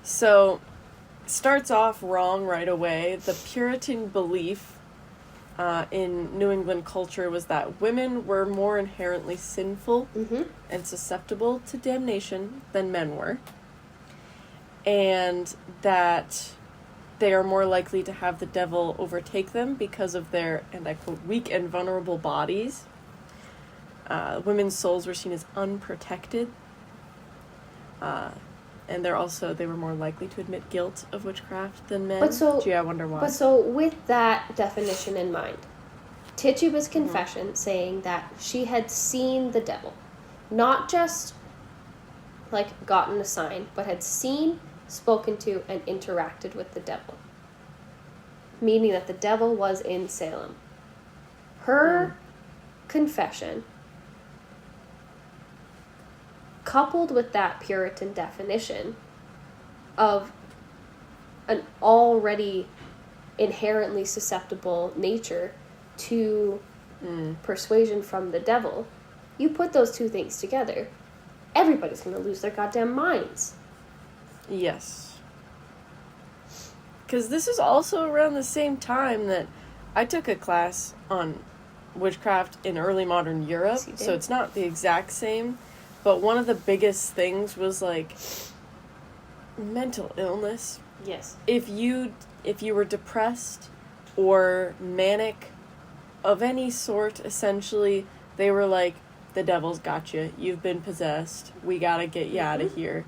So, starts off wrong right away. The Puritan belief in New England culture was that women were more inherently sinful and susceptible to damnation than men were. And that they are more likely to have the devil overtake them because of their, and I quote, weak and vulnerable bodies. Women's souls were seen as unprotected. And they were more likely to admit guilt of witchcraft than men. Gee, I wonder why. But so, with that definition in mind, Tituba's confession saying that she had seen the devil, not just, like, gotten a sign, but had seen, spoken to, and interacted with the devil. Meaning that the devil was in Salem. Her confession, coupled with that Puritan definition of an already inherently susceptible nature to persuasion from the devil, you put those two things together, everybody's going to lose their goddamn minds. Yes. Because this is also around the same time that I took a class on witchcraft in early modern Europe, so it's not the exact same, but one of the biggest things was, like, mental illness. Yes. If you were depressed or manic of any sort, essentially, they were like, the devil's got you. You've been possessed. We gotta get you out of here.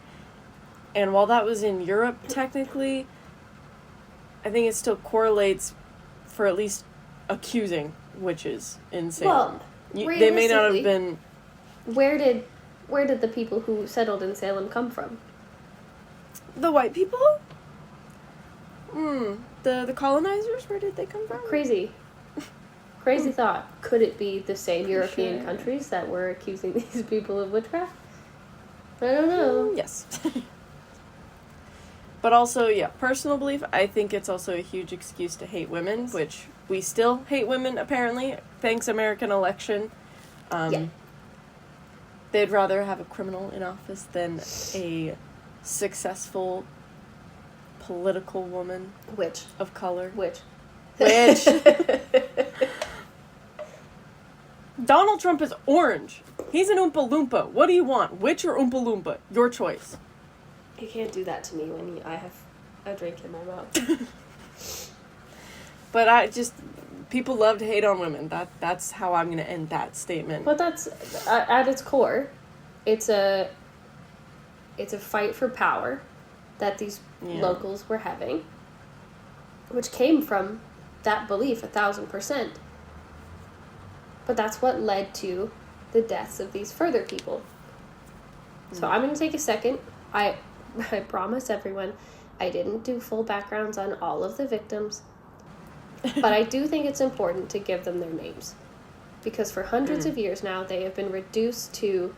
And while that was in Europe, technically, I think it still correlates for at least accusing witches in Salem. Well, they may not have been... Where did the people who settled in Salem come from? The white people? The colonizers? Where did they come from? Crazy thought. Could it be the same European countries that were accusing these people of witchcraft? I don't know. Yes. But also, personal belief, I think it's also a huge excuse to hate women, which we still hate women, apparently, thanks American election. They'd rather have a criminal in office than a successful political woman. Which? Of color. Which? Donald Trump is orange. He's an Oompa Loompa. What do you want? Witch or Oompa Loompa? Your choice. You can't do that to me when I have a drink in my mouth. But people love to hate on women. That's how I'm going to end that statement. But that's, at its core, it's a fight for power that these locals were having, which came from that belief 1,000%. But that's what led to the deaths of these further people. So I'm going to take a second. I promise everyone I didn't do full backgrounds on all of the victims, but I do think it's important to give them their names. Because for hundreds of years now, they have been reduced to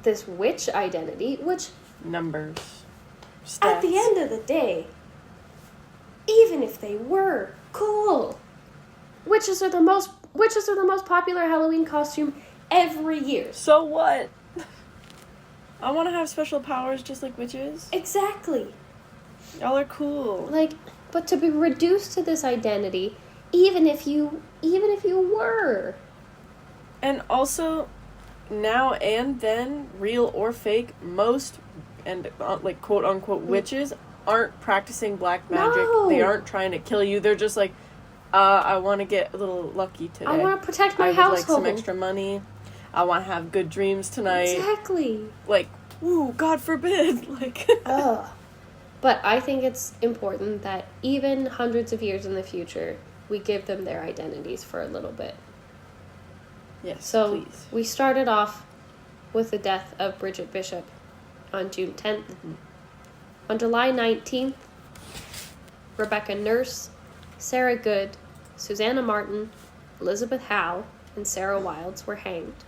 this witch identity, which... Numbers. Stats. At the end of the day, even if they were cool, witches are the most popular Halloween costume every year. So what? I want to have special powers just like witches. Exactly. Y'all are cool. Like, but to be reduced to this identity, even if you were. And also, now and then, real or fake, most and like quote unquote witches aren't practicing black magic. No. They aren't trying to kill you. They're just like, I want to get a little lucky today. I want to protect my I would household. like some extra money. I want to have good dreams tonight. Exactly. Like, ooh, God forbid. Like. Ugh. But I think it's important that even hundreds of years in the future, we give them their identities for a little bit. Yes, So please. we started off with the death of Bridget Bishop on June 10th. Mm-hmm. On July 19th, Rebecca Nurse, Sarah Good, Susanna Martin, Elizabeth Howe, and Sarah Wilds were hanged.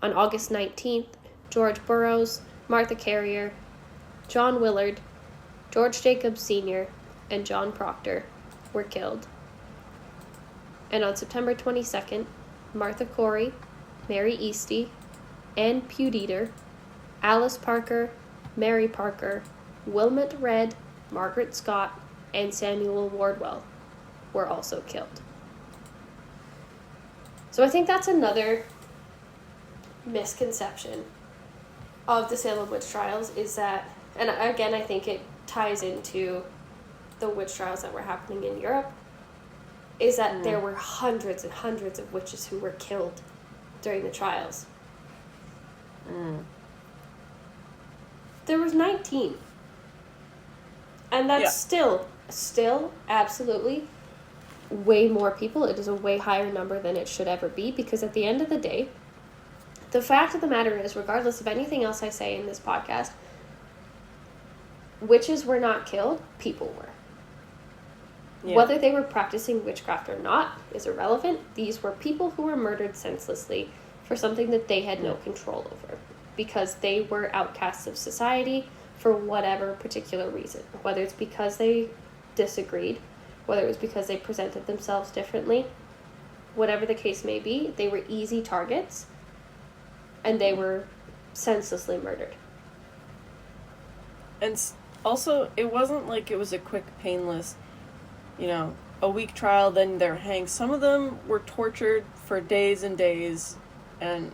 On August 19th, George Burroughs, Martha Carrier, John Willard, George Jacobs Sr., and John Proctor were killed. And on September 22nd, Martha Corey, Mary Easty, Ann Pewdeater, Alice Parker, Mary Parker, Wilmot Red, Margaret Scott, and Samuel Wardwell were also killed. So I think that's another misconception of the Salem Witch Trials is that, and again, I think it ties into the witch trials that were happening in Europe, is that there were hundreds and hundreds of witches who were killed during the trials. There was 19. And that's still absolutely way more people. It is a way higher number than it should ever be, because at the end of the day, the fact of the matter is, regardless of anything else I say in this podcast, witches were not killed, people were. Yeah. Whether they were practicing witchcraft or not is irrelevant. These were people who were murdered senselessly for something that they had no control over, because they were outcasts of society for whatever particular reason. Whether it's because they disagreed, whether it was because they presented themselves differently, whatever the case may be, they were easy targets, and they were senselessly murdered. And also, it wasn't like it was a quick, painless, a week trial, then they're hanged. Some of them were tortured for days and days, and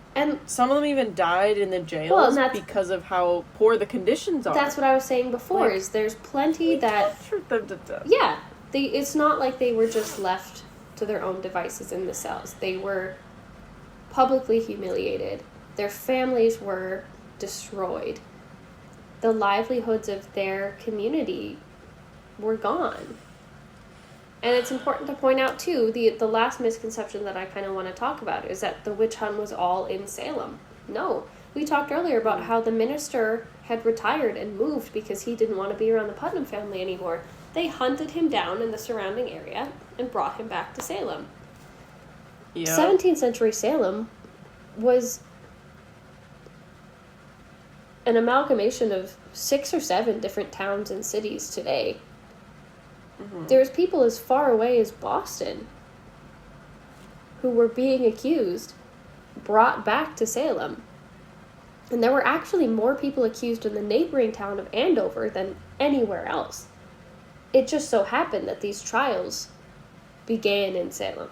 some of them even died in the jails because of how poor the conditions are. That's what I was saying before, is there's plenty that... tortured them to death. Yeah. It's not like they were just left to their own devices in the cells. They were publicly humiliated. Their families were destroyed. The livelihoods of their community were gone. And it's important to point out, too, the last misconception that I kind of want to talk about is that the witch hunt was all in Salem. No. We talked earlier about how the minister had retired and moved because he didn't want to be around the Putnam family anymore. They hunted him down in the surrounding area and brought him back to Salem. Yep. 17th century Salem was an amalgamation of 6 or 7 different towns and cities today. Mm-hmm. There's people as far away as Boston who were being accused, brought back to Salem. And there were actually more people accused in the neighboring town of Andover than anywhere else. It just so happened that these trials began in Salem.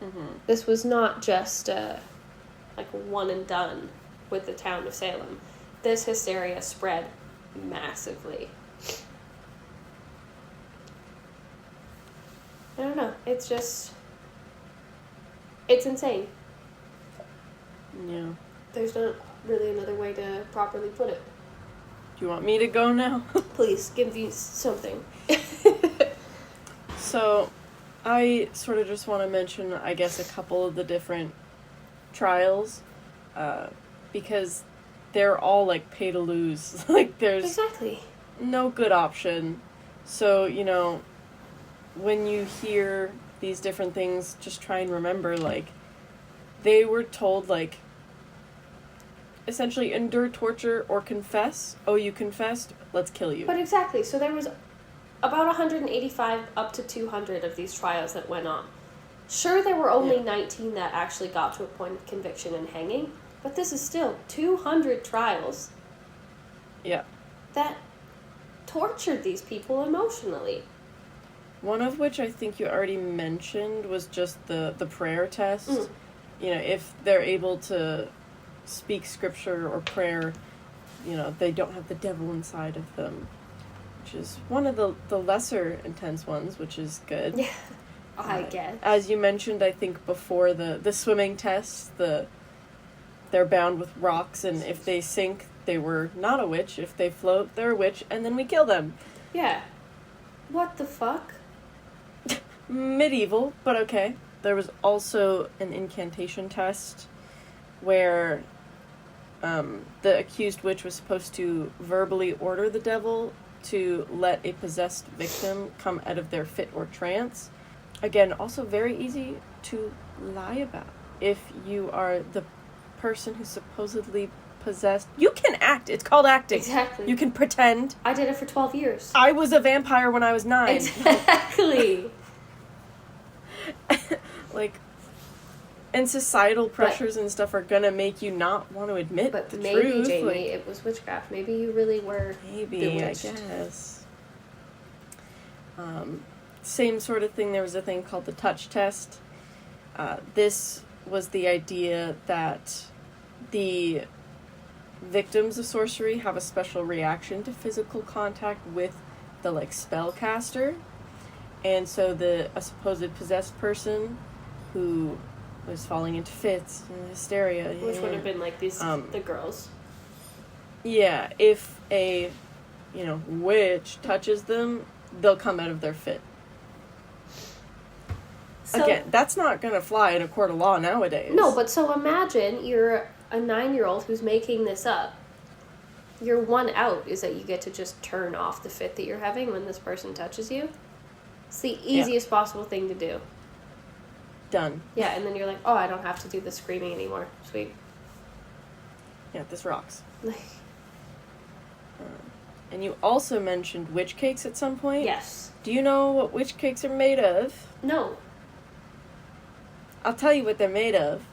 Mm-hmm. This was not just like one and done with the town of Salem. This hysteria spread massively. I don't know. It's insane. Yeah. There's not really another way to properly put it. Do you want me to go now? Please, give me something. So, I sort of just want to mention, I guess, a couple of the different trials, because they're all, like, pay to lose. Like, there's exactly no good option. So, when you hear these different things, just try and remember, like, they were told, like, essentially endure torture or confess. Oh, you confessed? Let's kill you. But exactly, so there was about 185 up to 200 of these trials that went on. Sure, there were only 19 that actually got to a point of conviction and hanging, but this is still 200 trials. Yeah. That tortured these people emotionally. One of which I think you already mentioned was just the prayer test. Mm. You know, if they're able to speak scripture or prayer, you know, they don't have the devil inside of them, which is one of the lesser intense ones, which is good. Yeah, I guess. As you mentioned, I think before, the swimming test, they're bound with rocks, and if they sink, they were not a witch. If they float, they're a witch, and then we kill them. Yeah. What the fuck? Medieval, but okay. There was also an incantation test where the accused witch was supposed to verbally order the devil to let a possessed victim come out of their fit or trance. Again, also very easy to lie about. If you are the person who's supposedly possessed, you can act. It's called acting. Exactly. You can pretend. I did it for 12 years. I was a vampire when I was 9. Exactly. Like, and societal pressures and stuff are gonna make you not want to admit But the maybe, truth. Jamie, Like, it was witchcraft. Maybe you really were maybe, bewitched. I guess. Same sort of thing. There was a thing called the touch test. This was the idea that the victims of sorcery have a special reaction to physical contact with the, like, spellcaster. And so a supposed possessed person who was falling into fits and hysteria. Which would have been like these, the girls. Yeah, if a, you know, witch touches them, they'll come out of their fit. So, Again, that's not gonna fly in a court of law nowadays. no, but so imagine you're a 9-year-old who's making this up. Your one out is that you get to just turn off the fit that you're having when this person touches you. It's the easiest possible thing to do. Done. Yeah, and then you're like, oh, I don't have to do the screaming anymore. Sweet. Yeah, this rocks. And you also mentioned witch cakes at some point? Yes. Do you know what witch cakes are made of? No. I'll tell you what they're made of.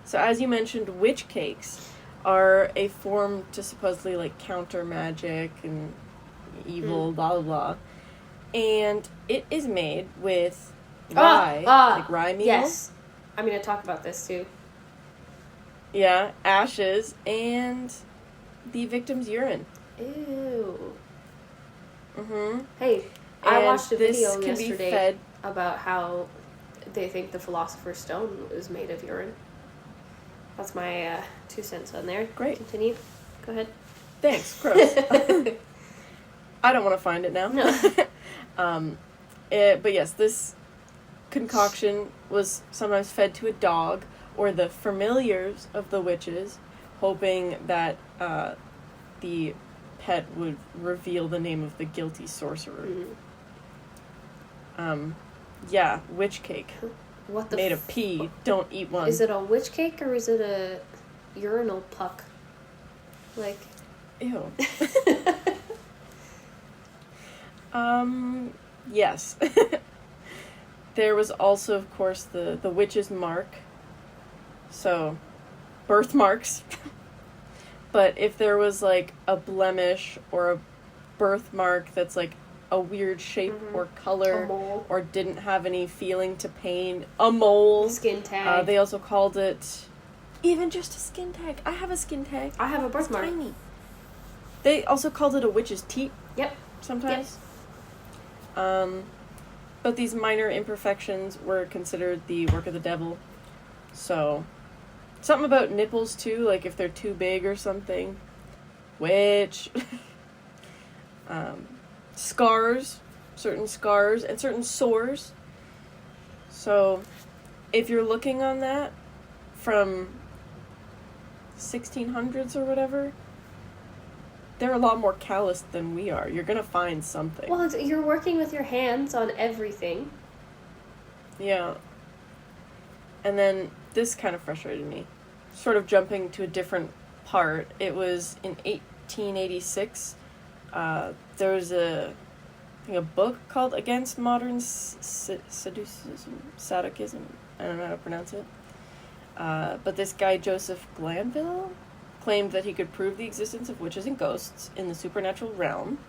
So as you mentioned, witch cakes are a form to supposedly, like, counter magic and evil, blah, blah, blah. And it is made with rye, like rye meal. Yes. I'm going to talk about this too. Yeah, ashes, and the victim's urine. Ew. Mm-hmm. Hey, I And watched a this video can be yesterday fed- about how they think the Philosopher's Stone was made of urine. That's my 2 cents on there. Great. Continue. Go ahead. Thanks. Gross. I don't want to find it now. No. But yes, this concoction was sometimes fed to a dog or the familiars of the witches, hoping that the pet would reveal the name of the guilty sorcerer. Mm-hmm. Yeah, witch cake. What the Made of pea. Don't eat one. Is it a witch cake or is it a urinal puck? Like. Ew. Yes. There was also, of course, the witch's mark. So, birthmarks. But if there was, like, a blemish or a birthmark that's, like, a weird shape or color, A mole. or didn't have any feeling to pain, a mole. Skin tag. They also called it even just a skin tag. I have a skin tag. I have a It's birthmark. tiny. They also called it a witch's teat. Yep. Sometimes. But these minor imperfections were considered the work of the devil. So, something about nipples too, like if they're too big or something. Which, scars, certain scars, and certain sores. So, if you're looking on that from 1600s or whatever, they're a lot more calloused than we are. You're gonna find something. Well, you're working with your hands on everything. Yeah. And then this kind of frustrated me. Sort of jumping to a different part. It was in 1886. There was a book called Against Modern Sadism. I don't know how to pronounce it. But this guy, Joseph Glanville, claimed that he could prove the existence of witches and ghosts in the supernatural realm.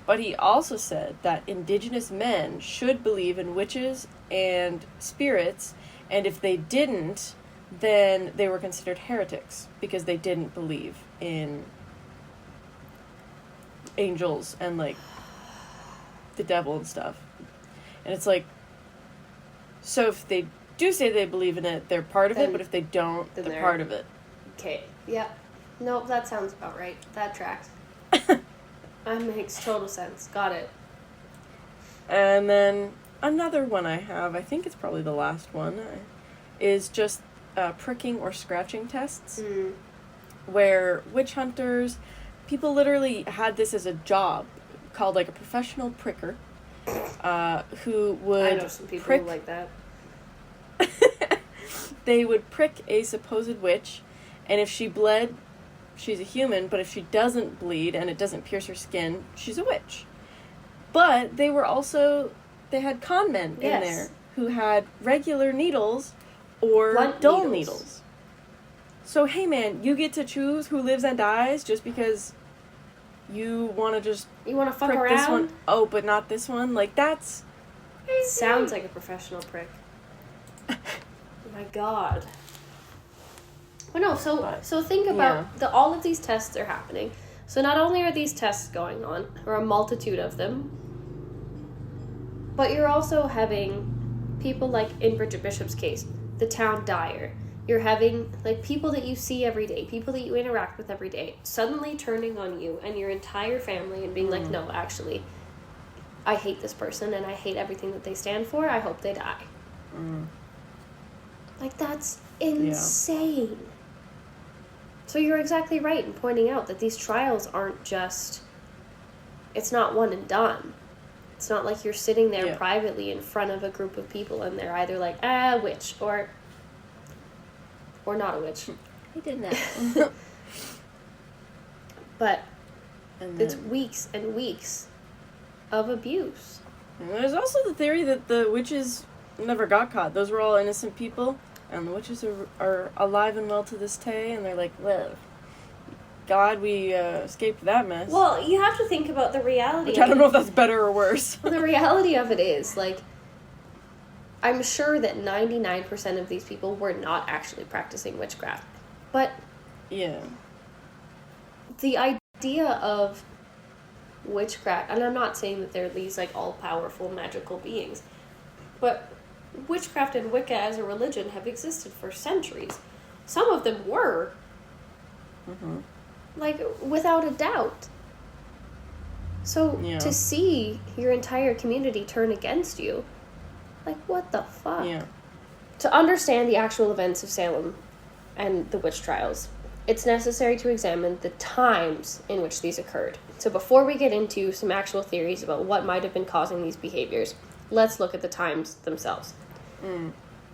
But he also said that indigenous men should believe in witches and spirits, and if they didn't, then they were considered heretics because they didn't believe in angels and, like, the devil and stuff. And it's like, so if they do say they believe in it, they're part of it, but if they don't, they're part of it. Okay, yeah. Nope, that sounds about right. That tracks. That makes total sense. Got it. And then another one I have, I think it's probably the last one, is just pricking or scratching tests, where witch hunters, people literally had this as a job called like a professional pricker, who would I know some people who like that. They would prick a supposed witch, and if she bled, she's a human, but if she doesn't bleed and it doesn't pierce her skin, she's a witch. But they had con men in there who had regular needles or Blunt dull needles. So, hey man, you get to choose who lives and dies just because you want to You want to fuck prick around? this one. Oh, but not this one? Like, that's... Sounds like a professional prick. Oh my god. Well, no, so think about all of these tests are happening. So not only are these tests going on, or a multitude of them, but you're also having people like in Bridget Bishop's case, the town dyer. You're having like people that you see every day, people that you interact with every day, suddenly turning on you and your entire family and being like, no, actually, I hate this person and I hate everything that they stand for. I hope they die. Like, that's insane. Yeah. So you're exactly right in pointing out that these trials aren't just... It's not one and done. It's not like you're sitting there privately in front of a group of people and they're either like, witch, or not a witch. I didn't know. But it's weeks and weeks of abuse. And there's also the theory that the witches never got caught. Those were all innocent people, and the witches are alive and well to this day, and they're like, well, God, we escaped that mess. Well, you have to think about the reality Which I don't know if that's better or worse. Well, the reality of it is, like, I'm sure that 99% of these people were not actually practicing witchcraft. But... Yeah. The idea of witchcraft, and I'm not saying that they're these, like, all-powerful magical beings, but witchcraft and Wicca as a religion have existed for centuries. Some of them were. Like, without a doubt. So, to see your entire community turn against you, like, what the fuck? Yeah. To understand the actual events of Salem and the witch trials, it's necessary to examine the times in which these occurred. So before we get into some actual theories about what might have been causing these behaviors, let's look at the times themselves.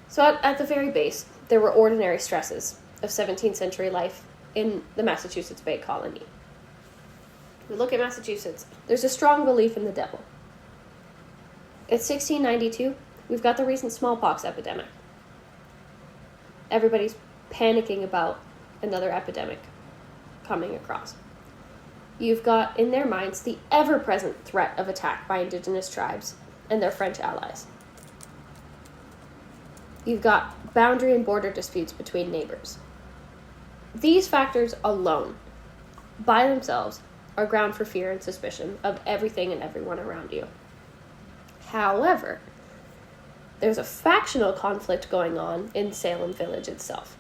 So at the very base, there were ordinary stresses of 17th century life in the Massachusetts Bay Colony. We look at Massachusetts, there's a strong belief in the devil. It's 1692, we've got the recent smallpox epidemic. Everybody's panicking about another epidemic coming across. You've got, in their minds, the ever-present threat of attack by indigenous tribes and their French allies. You've got boundary and border disputes between neighbors. These factors alone, by themselves, are ground for fear and suspicion of everything and everyone around you. However, there's a factional conflict going on in Salem Village itself.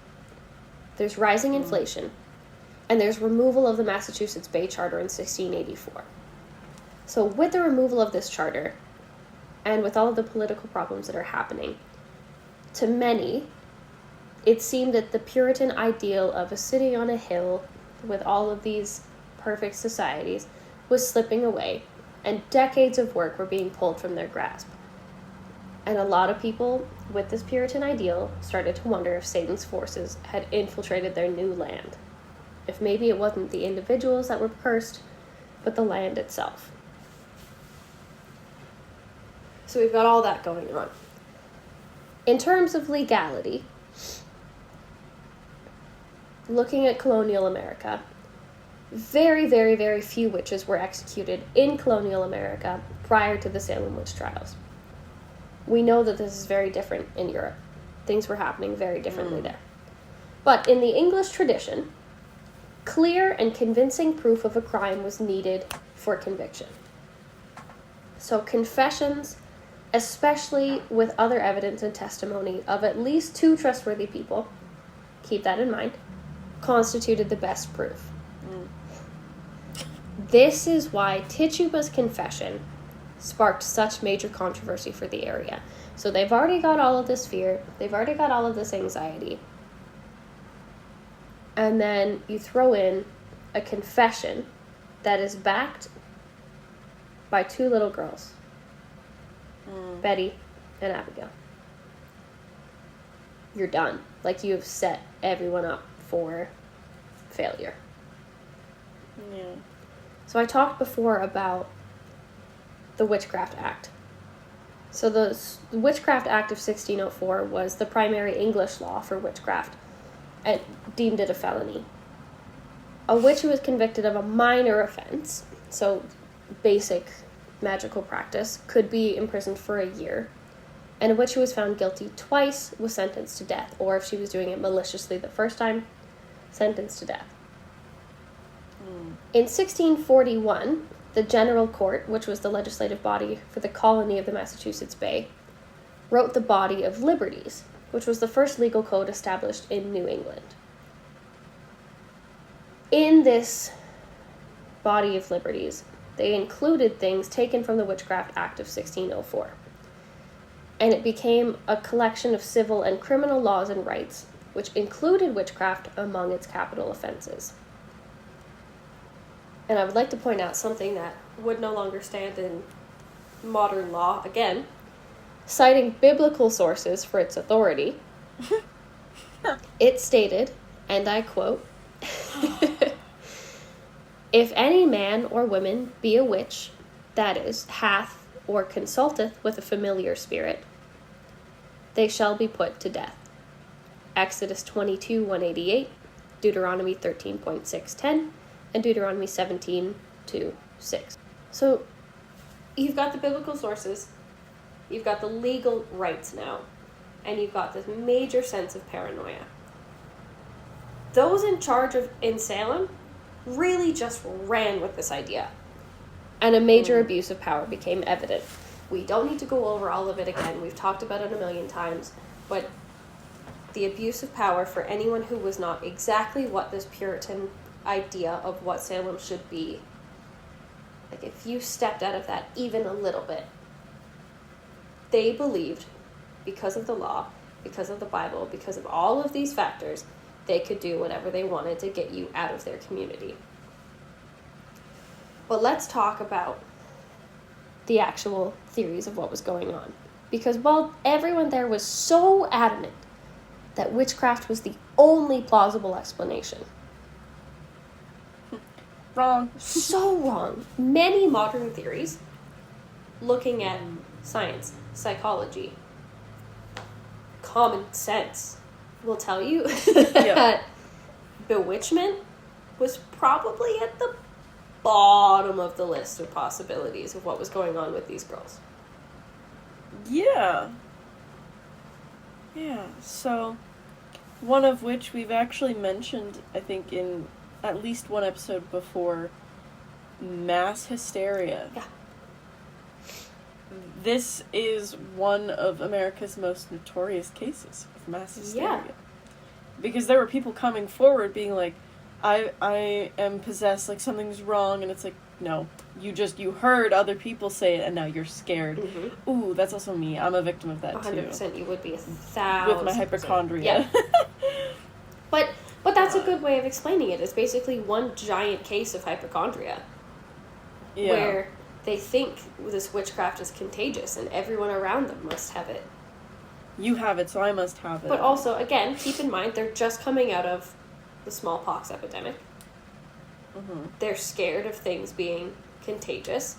There's rising inflation, and there's removal of the Massachusetts Bay Charter in 1684. So with the removal of this charter, and with all of the political problems that are happening, to many, it seemed that the Puritan ideal of a city on a hill with all of these perfect societies was slipping away, and decades of work were being pulled from their grasp. And a lot of people with this Puritan ideal started to wonder if Satan's forces had infiltrated their new land. If maybe it wasn't the individuals that were cursed, but the land itself. So we've got all that going on. In terms of legality, looking at colonial America, very, very, very few witches were executed in colonial America prior to the Salem Witch Trials. We know that this is very different in Europe. Things were happening very differently there. But in the English tradition, clear and convincing proof of a crime was needed for conviction. So confessions, especially with other evidence and testimony of at least 2 trustworthy people, keep that in mind, constituted the best proof. This is why Tituba's confession sparked such major controversy for the area. So they've already got all of this fear, they've already got all of this anxiety, and then you throw in a confession that is backed by 2 little girls, Betty and Abigail. You're done. Like, you have set everyone up for failure. Yeah. So I talked before about the Witchcraft Act. So the Witchcraft Act of 1604 was the primary English law for witchcraft and deemed it a felony. A witch who was convicted of a minor offense, so basic magical practice, could be imprisoned for a year. And a witch who was found guilty twice was sentenced to death, or if she was doing it maliciously the first time, sentenced to death. In 1641, the General Court, which was the legislative body for the colony of the Massachusetts Bay, wrote the Body of Liberties, which was the first legal code established in New England. In this Body of Liberties, they included things taken from the Witchcraft Act of 1604. And it became a collection of civil and criminal laws and rights, which included witchcraft among its capital offenses. And I would like to point out something that would no longer stand in modern law, again, citing biblical sources for its authority. It stated, and I quote, "If any man or woman be a witch, that is, hath or consulteth with a familiar spirit, they shall be put to death." Exodus 22:188, Deuteronomy 13.610, and Deuteronomy 17:2-6. So you've got the biblical sources, you've got the legal rights now, and you've got this major sense of paranoia. Those in charge in Salem really just ran with this idea, and a major abuse of power became evident. We don't need to go over all of it again. We've talked about it a million times, but the abuse of power for anyone who was not exactly what this Puritan idea of what Salem should be, like, if you stepped out of that even a little bit, they believed, because of the law, because of the Bible, because of all of these factors, they could do whatever they wanted to get you out of their community. But let's talk about the actual theories of what was going on. Because while everyone there was so adamant that witchcraft was the only plausible explanation, Wrong. so wrong. Many modern theories, looking at science, psychology, common sense, will tell you that bewitchment was probably at the bottom of the list of possibilities of what was going on with these girls. Yeah. Yeah, so one of which we've actually mentioned, I think, in at least one episode before, mass hysteria. Yeah. This is one of America's most notorious cases of mass hysteria. Yeah. Because there were people coming forward being like, I am possessed, like something's wrong, and it's like, no, you heard other people say it, and now you're scared. Mm-hmm. Ooh, that's also me. I'm a victim of that 100%, too. you would be 1,000%. With my hypochondria. Yeah. But that's a good way of explaining it. It's basically one giant case of hypochondria. Yeah. Where they think this witchcraft is contagious and everyone around them must have it. You have it, so I must have it. But also, again, keep in mind, they're just coming out of the smallpox epidemic. Mm-hmm. They're scared of things being contagious,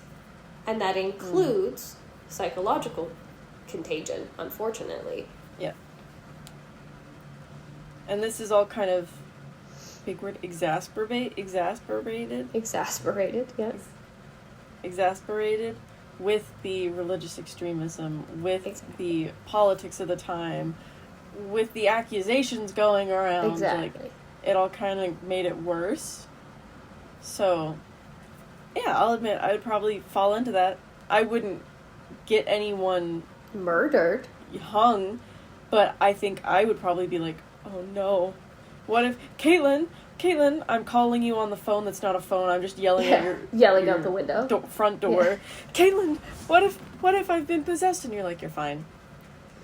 and that includes psychological contagion, unfortunately. Yeah. And this is all kind of, big word, exasperated, with the religious extremism, with the politics of the time, with the accusations going around. Exactly. Like, it all kind of made it worse. So, yeah, I'll admit, I would probably fall into that. I wouldn't get anyone murdered, hung, but I think I would probably be like, oh no, what if, Caitlin, I'm calling you on the phone that's not a phone, I'm just yelling at your out the window. Front door. Yeah. Caitlin, what if I've been possessed? And you're like, you're fine.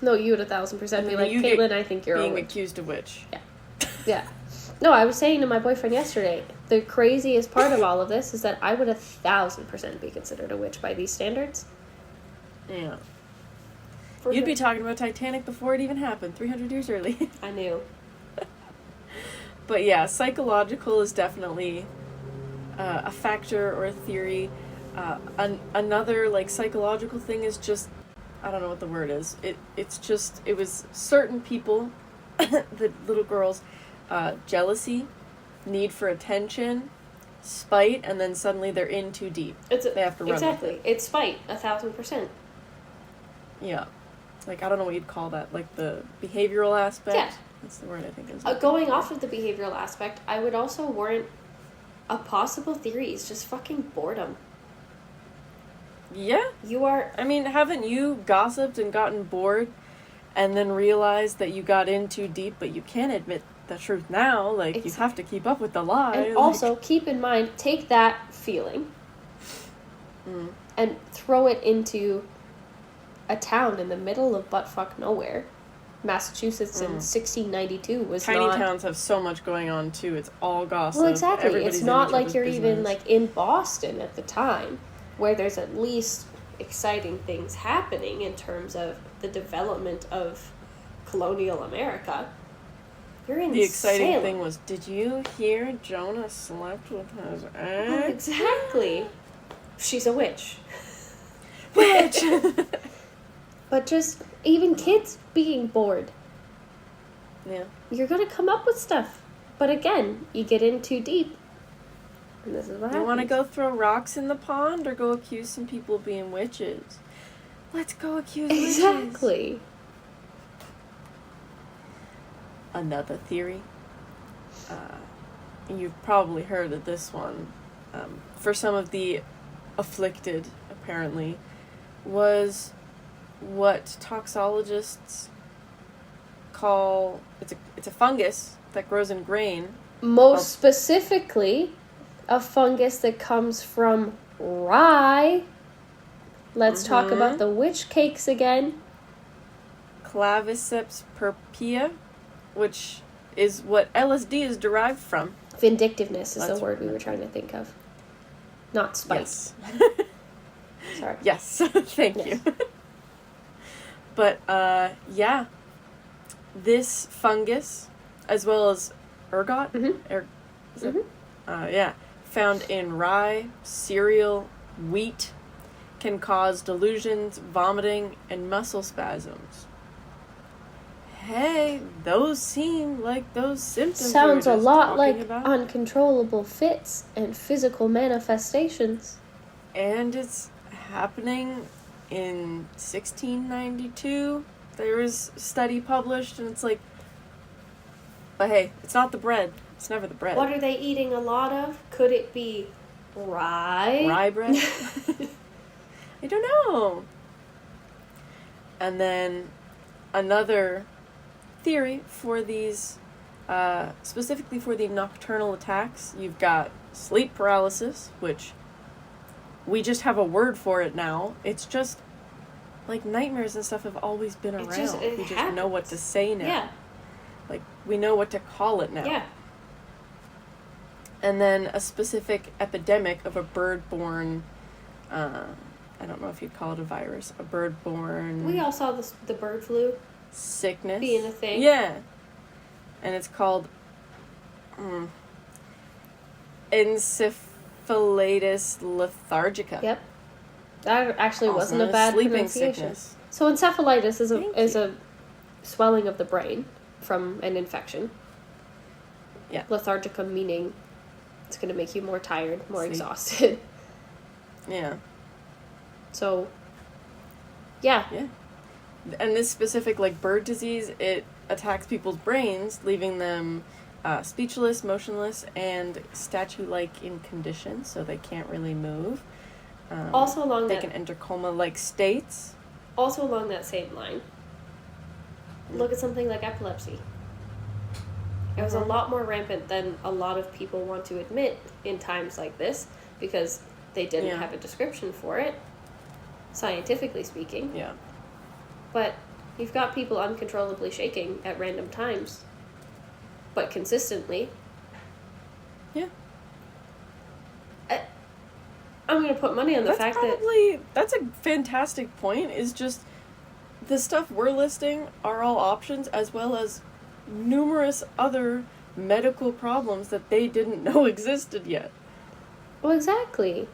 No, you would 1,000% be like, Caitlin, I think you're being accused of witch. Yeah. Yeah. No, I was saying to my boyfriend yesterday, the craziest part of all of this is that I would 1,000% be considered a witch by these standards. Yeah. You'd be talking about Titanic before it even happened, 300 years early. I knew. But yeah, psychological is definitely a factor or a theory. Another, like, psychological thing is just, I don't know what the word is. It was certain people, the little girls, jealousy, need for attention, spite, and then suddenly they're in too deep. They have to run with it. It's spite, 1,000%. Yeah. Like, I don't know what you'd call that. Like, the behavioral aspect? Yeah. That's the word I think is. Going off of the behavioral aspect, I would also warrant a possible theory is just fucking boredom. Yeah. You are... I mean, haven't you gossiped and gotten bored and then realized that you got in too deep, but you can't admit the truth now? Like, you have to keep up with the lie. And also, keep in mind, take that feeling and throw it into a town in the middle of buttfuck nowhere. Massachusetts in 1692 was Tiny not... towns have so much going on, too. It's all gossip. Well, exactly. Everybody's it's not like you're business. even, like, in Boston at the time, where there's at least exciting things happening in terms of the development of colonial America. You're in The exciting Salem. thing was, did you hear Jonah slept with his ex? Exactly. She's a witch. Witch! But just, even kids being bored. Yeah. You're going to come up with stuff. But again, you get in too deep. And this is what happens. You want to go throw rocks in the pond or go accuse some people of being witches? Let's go accuse witches. Exactly. Another theory. You've probably heard of this one. For some of the afflicted, apparently, was what toxologists call it's a fungus that grows in grain. Most specifically, a fungus that comes from rye. Let's talk about the witch cakes again. Claviceps purpura, which is what LSD is derived from. Vindictiveness is the word we were trying to think of. Not spite. Yes. Sorry. Yes. Thank you. But, yeah. This fungus, as well as ergot, found in rye, cereal, wheat, can cause delusions, vomiting, and muscle spasms. Hey, those seem like those symptoms. Sounds a lot like about. uncontrollable fits and physical manifestations. And it's happening in 1692. There was a study published, and it's like, but hey, it's not the bread. It's never the bread. What are they eating a lot of? Could it be rye? Rye bread? I don't know. And then another theory for these, specifically for the nocturnal attacks, you've got sleep paralysis, which we just have a word for it now. It's just, like, nightmares and stuff have always been around. We just know what to say now. Yeah. Like, we know what to call it now. Yeah. And then a specific epidemic of a bird-borne I don't know if you'd call it a virus, a bird-borne We all saw the bird flu sickness. being a thing. Yeah. And it's called encephalitis lethargica. Yep. That actually Also wasn't a known as bad sleeping pronunciation. sickness. So encephalitis is Thank a you. swelling of the brain from an infection. Yeah. Lethargica meaning it's going to make you more tired, more Sleep. exhausted. Yeah. So, yeah. Yeah. And this specific, bird disease, it attacks people's brains, leaving them speechless, motionless, and statue-like in condition, so they can't really move. Also along they that can enter coma-like states. Also along that same line, look at something like epilepsy. It was a lot more rampant than a lot of people want to admit in times like this because they didn't have a description for it, scientifically speaking. Yeah. But you've got people uncontrollably shaking at random times, but consistently. Yeah. I'm going to put money on the fact that's a fantastic point, is just the stuff we're listing are all options as well as numerous other medical problems that they didn't know existed yet. Well, exactly.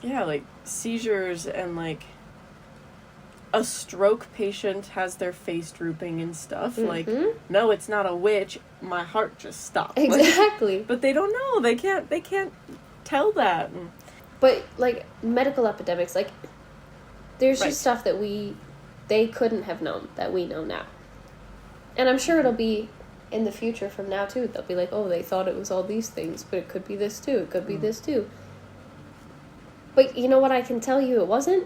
Yeah, like seizures and a stroke patient has their face drooping and stuff. Mm-hmm. No, it's not a witch. My heart just stopped. Exactly. But they don't know. They can't tell that. But, medical epidemics, there's Right. just stuff that they couldn't have known that we know now. And I'm sure it'll be in the future from now, too. They'll be like, oh, they thought it was all these things, but it could be this, too. It could be this, too. But you know what I can tell you it wasn't?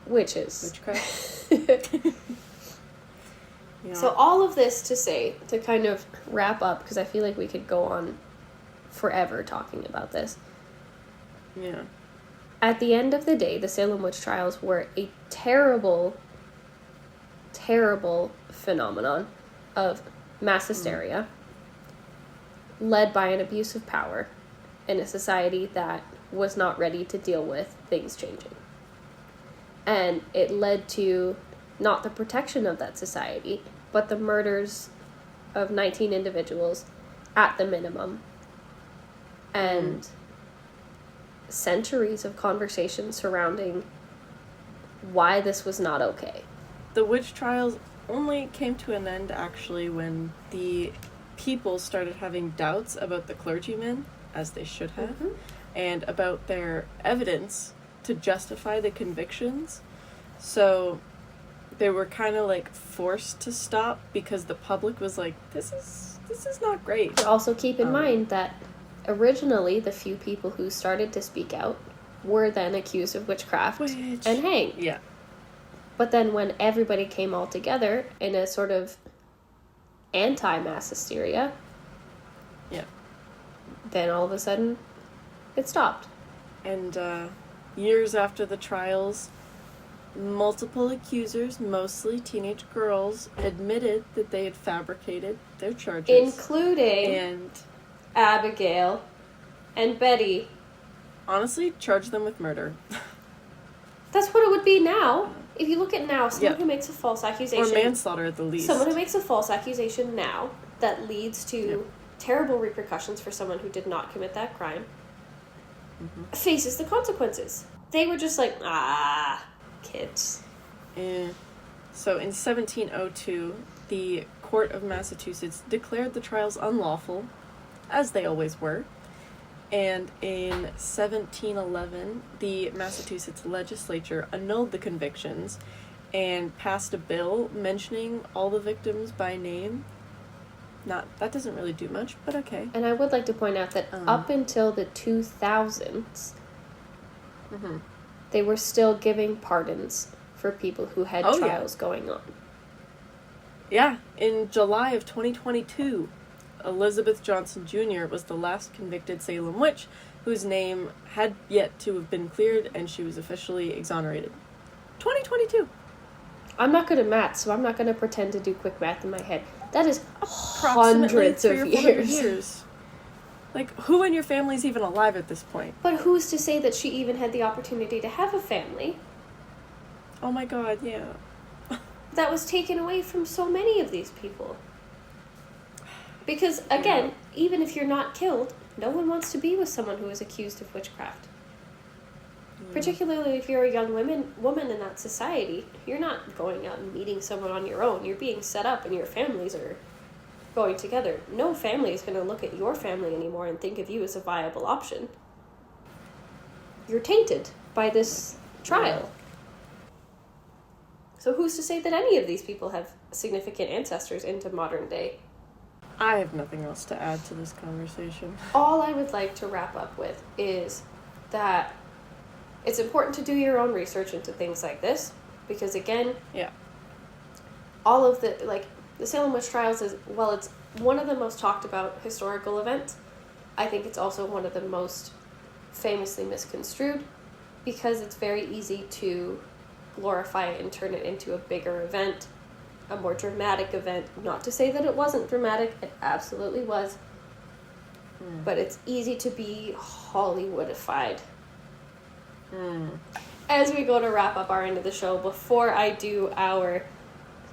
Witches. Witchcraft. Yeah. So all of this to say, to kind of wrap up, because I feel like we could go on forever talking about this. Yeah. At the end of the day, the Salem Witch Trials were a terrible, terrible phenomenon of mass hysteria led by an abuse of power in a society that was not ready to deal with things changing. And it led to not the protection of that society, but the murders of 19 individuals at the minimum. And centuries of conversation surrounding why this was not okay. The witch trials only came to an end, actually, when the people started having doubts about the clergymen, as they should have, and about their evidence to justify the convictions. So they were kind of forced to stop because the public was like, this is not great. But also keep in mind that originally the few people who started to speak out were then accused of witchcraft and hanged. Yeah. But then when everybody came all together in a sort of anti-mass hysteria, then all of a sudden it stopped. And years after the trials, multiple accusers, mostly teenage girls, admitted that they had fabricated their charges. Including And Abigail and Betty. honestly, charged them with murder. That's what it would be now. If you look at now, someone who makes a false accusation... Or manslaughter at the least. Someone who makes a false accusation now that leads to terrible repercussions for someone who did not commit that crime faces the consequences. They were just like, kids. So in 1702, the Court of Massachusetts declared the trials unlawful, as they always were. And in 1711, the Massachusetts legislature annulled the convictions and passed a bill mentioning all the victims by name. That doesn't really do much, but okay. And I would like to point out that up until the 2000s, they were still giving pardons for people who had trials going on. Yeah, in July of 2022, Elizabeth Johnson Jr. was the last convicted Salem witch whose name had yet to have been cleared, and she was officially exonerated. 2022. I'm not good at math, so I'm not going to pretend to do quick math in my head. That is Approximately hundreds of 300 or 400 years. Like, who in your family's even alive at this point? But who's to say that she even had the opportunity to have a family? Oh my god, yeah. That was taken away from so many of these people. Because, again, even if you're not killed, no one wants to be with someone who is accused of witchcraft. Particularly if you're a young woman in that society. You're not going out and meeting someone on your own. You're being set up and your families are going together. No family is going to look at your family anymore and think of you as a viable option. You're tainted by this trial. So who's to say that any of these people have significant ancestors into modern day? I have nothing else to add to this conversation. All I would like to wrap up with is that it's important to do your own research into things like this, because again, all of the Salem Witch Trials is, while it's one of the most talked about historical events, I think it's also one of the most famously misconstrued, because it's very easy to glorify it and turn it into a bigger event, a more dramatic event. Not to say that it wasn't dramatic, it absolutely was, but it's easy to be Hollywoodified. As we go to wrap up our end of the show, before I do our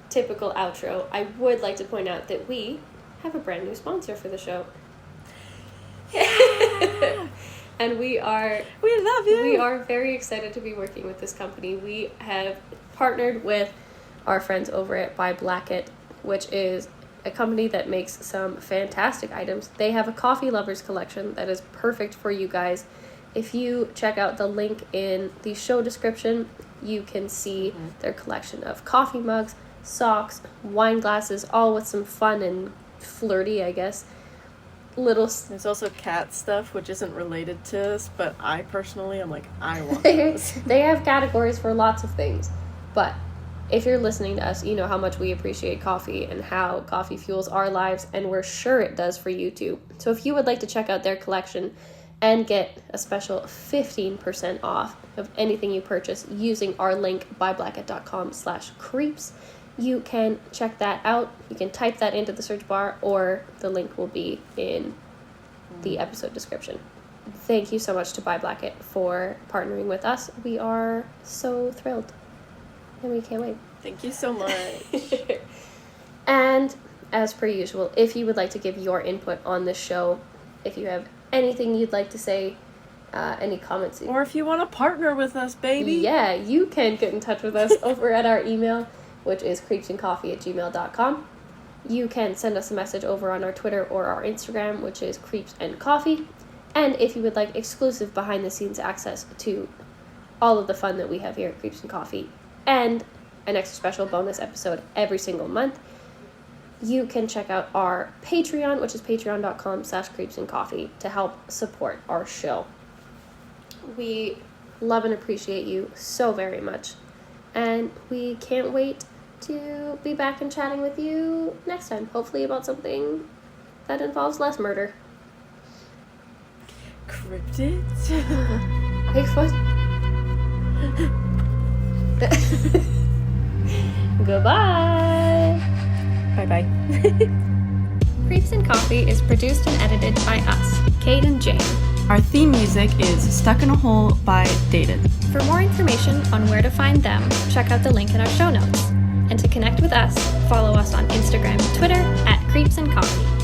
typical outro, I would like to point out that we have a brand new sponsor for the show. And we love you. We are very excited to be working with this company. We have partnered with our friends over at Buy Blacket, which is a company that makes some fantastic items. They have a coffee lovers collection that is perfect for you guys. If you check out the link in the show description, you can see their collection of coffee mugs, socks, wine glasses, all with some fun and flirty, I guess, There's also cat stuff, which isn't related to this, but I personally am like, I want those. They have categories for lots of things, but if you're listening to us, you know how much we appreciate coffee and how coffee fuels our lives, and we're sure it does for you too. So if you would like to check out their collection and get a special 15% off of anything you purchase using our link buyblacket.com/creeps, you can check that out. You can type that into the search bar, or the link will be in the episode description. Thank you so much to Buy Blacket for partnering with us. We are so thrilled, and we can't wait. Thank you so much. And as per usual, if you would like to give your input on this show, if you have anything you'd like to say, any comments, or if you want to partner with us, baby, yeah, you can get in touch with us over at our email, which is creepsandcoffee@gmail.com. You can send us a message over on our Twitter or our Instagram, which is creepsandcoffee. And if you would like exclusive behind-the-scenes access to all of the fun that we have here at Creeps and Coffee, and an extra special bonus episode every single month, you can check out our Patreon, which is patreon.com/creepsandcoffee, to help support our show. We love and appreciate you so very much, and we can't wait to be back and chatting with you next time, hopefully about something that involves less murder. Cryptids? Bigfoot? Goodbye! Bye-bye. Creeps and Coffee is produced and edited by us, Kate and Jane. Our theme music is Stuck in a Hole by Dated. For more information on where to find them, check out the link in our show notes. And to connect with us, follow us on Instagram and Twitter @Creeps and Coffee.